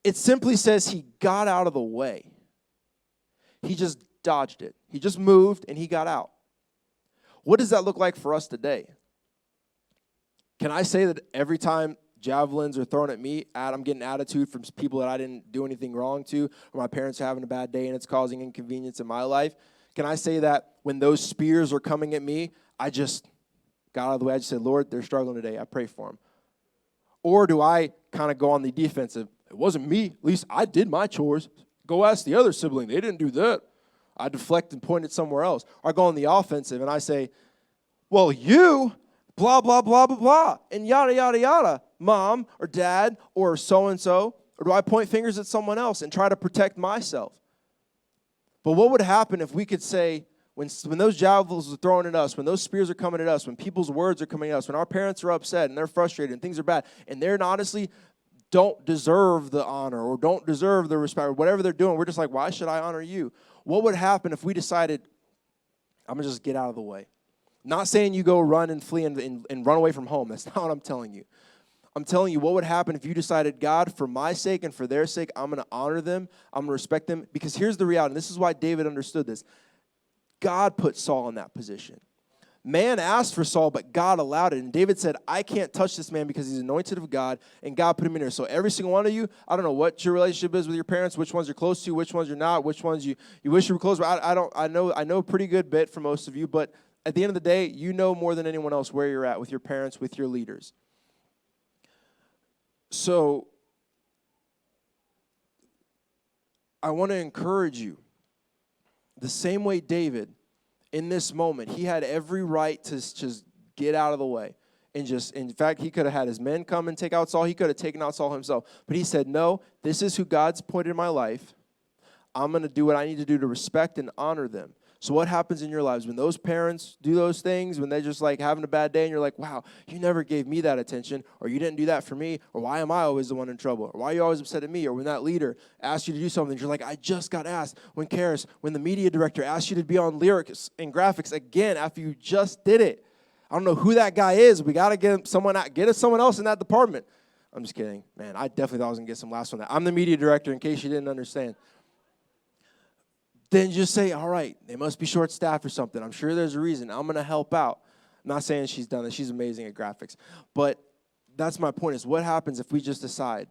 It simply says he got out of the way. He just dodged it. He just moved and he got out. What does that look like for us today? Can I say that every time javelins are thrown at me, I'm getting attitude from people that I didn't do anything wrong to, or my parents are having a bad day and it's causing inconvenience in my life? Can I say that when those spears are coming at me, I just got out of the way? I just said, Lord, they're struggling today. I pray for them. Or do I kind of go on the defensive? It wasn't me. At least I did my chores. Go ask the other sibling. They didn't do that. I deflect and point it somewhere else. Or I go on the offensive and I say, well, you, blah, blah, blah, blah, blah, and yada, yada, yada, mom or dad or so-and-so. Or do I point fingers at someone else and try to protect myself? But what would happen if we could say, when those javelins are thrown at us, when those spears are coming at us, when people's words are coming at us, when our parents are upset and they're frustrated and things are bad, and they're honestly don't deserve the honor or don't deserve the respect or whatever they're doing, we're just like, why should I honor you? What would happen if we decided, I'm going to just get out of the way? Not saying you go run and flee and run away from home. That's not what I'm telling you. I'm telling you what would happen if you decided, God, for my sake and for their sake, I'm going to honor them, I'm going to respect them. Because here's the reality, and this is why David understood this. God put Saul in that position. Man asked for Saul, but God allowed it. And David said, I can't touch this man because he's anointed of God, and God put him in there. So every single one of you, I don't know what your relationship is with your parents, which ones you're close to, which ones you're not, which ones you wish you were close. I know a pretty good bit for most of you, but at the end of the day, you know more than anyone else where you're at with your parents, with your leaders. So I want to encourage you. The same way David, in this moment, he had every right to just get out of the way. And in fact, he could have had his men come and take out Saul. He could have taken out Saul himself. But he said, no, this is who God's put in my life. I'm going to do what I need to do to respect and honor them. So what happens in your lives when those parents do those things, when they're just like having a bad day and you're like, wow, you never gave me that attention, or you didn't do that for me, or why am I always the one in trouble, or why are you always upset at me, or when that leader asks you to do something, you're like, I just got asked. When the media director asked you to be on lyrics and graphics again after you just did it. I don't know who that guy is. We got to get someone else in that department. I'm just kidding. Man, I definitely thought I was going to get some laughs on that. I'm the media director, in case you didn't understand. Then just say, all right, they must be short-staffed or something. I'm sure there's a reason. I'm going to help out. I'm not saying she's done that. She's amazing at graphics. But that's my point, is what happens if we just decide,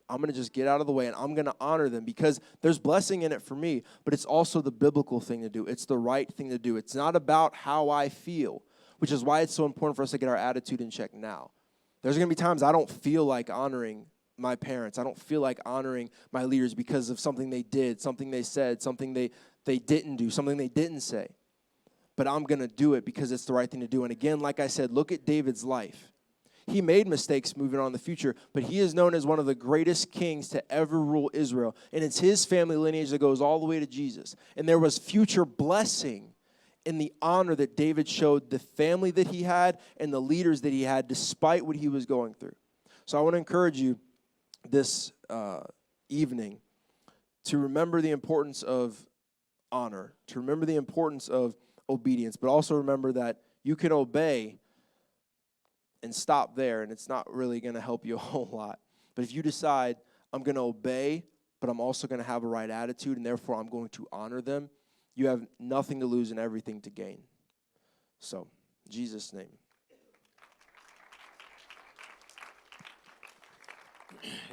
I'm going to just get out of the way and I'm going to honor them, because there's blessing in it for me, but it's also the biblical thing to do. It's the right thing to do. It's not about how I feel, which is why it's so important for us to get our attitude in check now. There's going to be times I don't feel like honoring my parents. I don't feel like honoring my leaders because of something they did, something they said, something they didn't do, something they didn't say. But I'm going to do it because it's the right thing to do. And again, like I said, look at David's life. He made mistakes moving on in the future, but he is known as one of the greatest kings to ever rule Israel. And it's his family lineage that goes all the way to Jesus. And there was future blessing in the honor that David showed the family that he had and the leaders that he had, despite what he was going through. So I want to encourage you this evening to remember the importance of honor, to remember the importance of obedience, but also remember that you can obey and stop there, and it's not really going to help you a whole lot. But if you decide, I'm going to obey, but I'm also going to have a right attitude, and therefore I'm going to honor them, you have nothing to lose and everything to gain. So, in Jesus' name.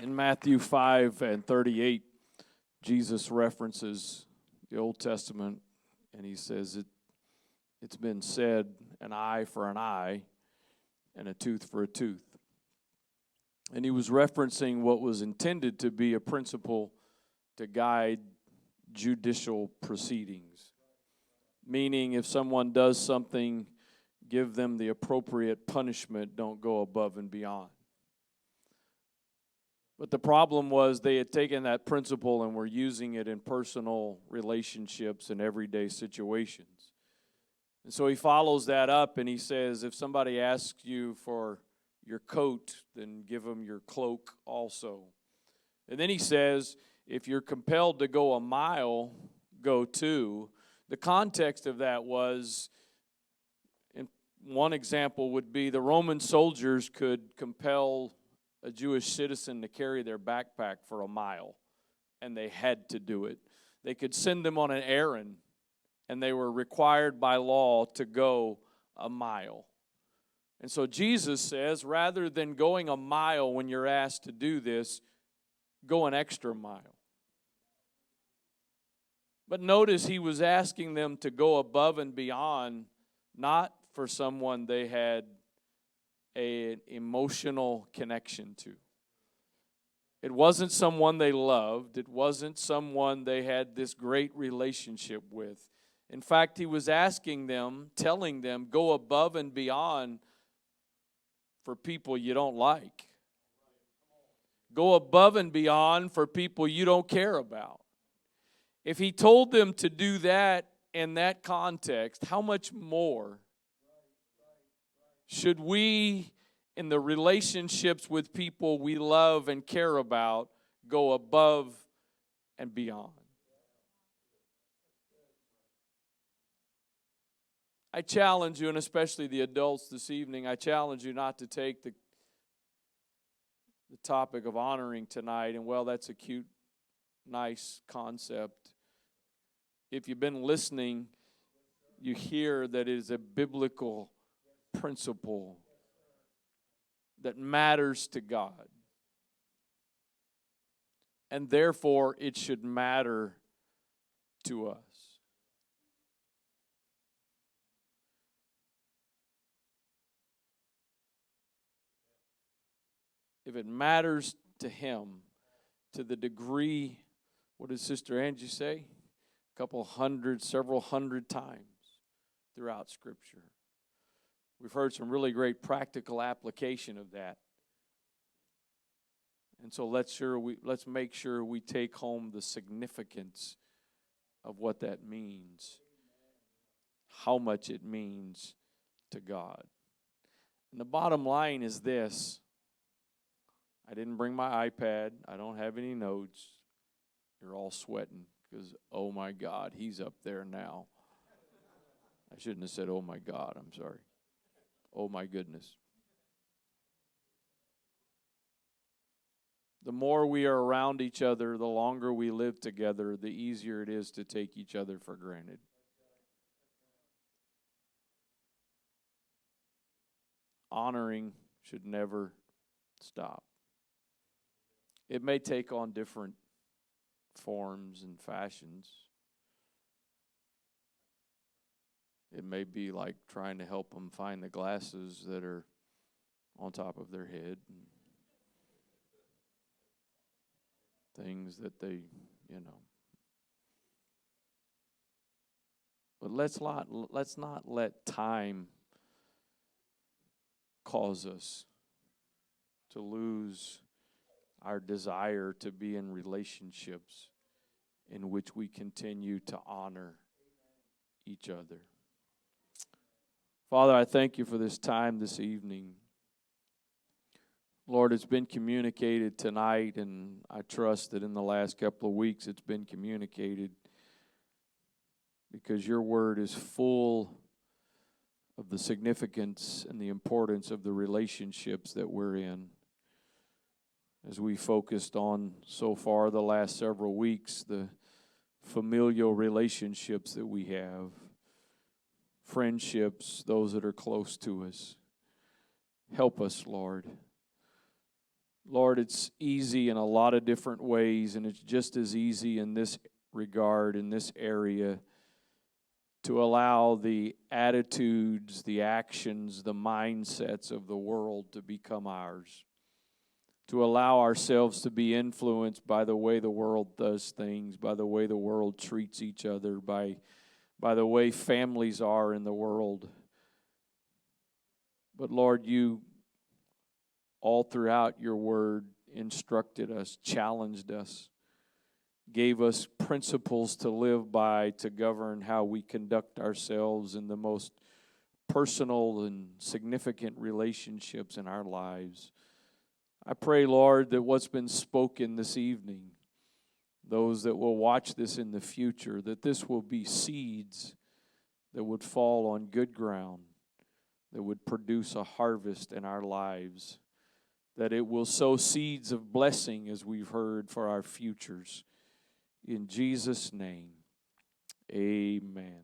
In Matthew 5:38, Jesus references the Old Testament, and he says, it's been said, an eye for an eye and a tooth for a tooth. And he was referencing what was intended to be a principle to guide judicial proceedings. Meaning, if someone does something, give them the appropriate punishment, don't go above and beyond. But the problem was they had taken that principle and were using it in personal relationships and everyday situations. And so he follows that up and he says, if somebody asks you for your coat, then give them your cloak also. And then he says, if you're compelled to go a mile, go 2. The context of that was, and one example would be the Roman soldiers could compel a Jewish citizen to carry their backpack for a mile, and they had to do it. They could send them on an errand, and they were required by law to go a mile. And so Jesus says, rather than going a mile when you're asked to do this, go an extra mile. But notice he was asking them to go above and beyond, not for someone they had an emotional connection to. It wasn't someone they loved. It wasn't someone they had this great relationship with. In fact, he was asking them, telling them, go above and beyond for people you don't like. Go above and beyond for people you don't care about. If he told them to do that in that context, how much more should we, in the relationships with people we love and care about, go above and beyond? I challenge you, and especially the adults this evening, I challenge you not to take the topic of honoring tonight, and well, that's a cute, nice concept. If you've been listening, you hear that it is a biblical principle that matters to God. And therefore, it should matter to us. If it matters to him to the degree, what did Sister Angie say? A couple hundred, several hundred times throughout Scripture. We've heard some really great practical application of that. And so let's make sure we take home the significance of what that means, how much it means to God. And the bottom line is this. I didn't bring my iPad. I don't have any notes. You're all sweating because, oh my God, he's up there now. I shouldn't have said, oh my God, I'm sorry. Oh my goodness. The more we are around each other, the longer we live together, the easier it is to take each other for granted. Honoring should never stop. It may take on different forms and fashions. It may be like trying to help them find the glasses that are on top of their head. And things that they, But let's not let time cause us to lose our desire to be in relationships in which we continue to honor each other. Father, I thank you for this time this evening. Lord, it's been communicated tonight, and I trust that in the last couple of weeks it's been communicated because your word is full of the significance and the importance of the relationships that we're in. As we focused on so far the last several weeks, the familial relationships that we have, friendships, those that are close to us. Help us, Lord. Lord, it's easy in a lot of different ways, and it's just as easy in this regard, in this area, to allow the attitudes, the actions, the mindsets of the world to become ours. to allow ourselves to be influenced by the way the world does things, by the way the world treats each other, by the way families are in the world. But Lord, you all throughout your word instructed us, challenged us, gave us principles to live by, to govern how we conduct ourselves in the most personal and significant relationships in our lives. I pray, Lord, that what's been spoken this evening, those that will watch this in the future, that this will be seeds that would fall on good ground, that would produce a harvest in our lives, that it will sow seeds of blessing, as we've heard, for our futures. In Jesus' name, amen.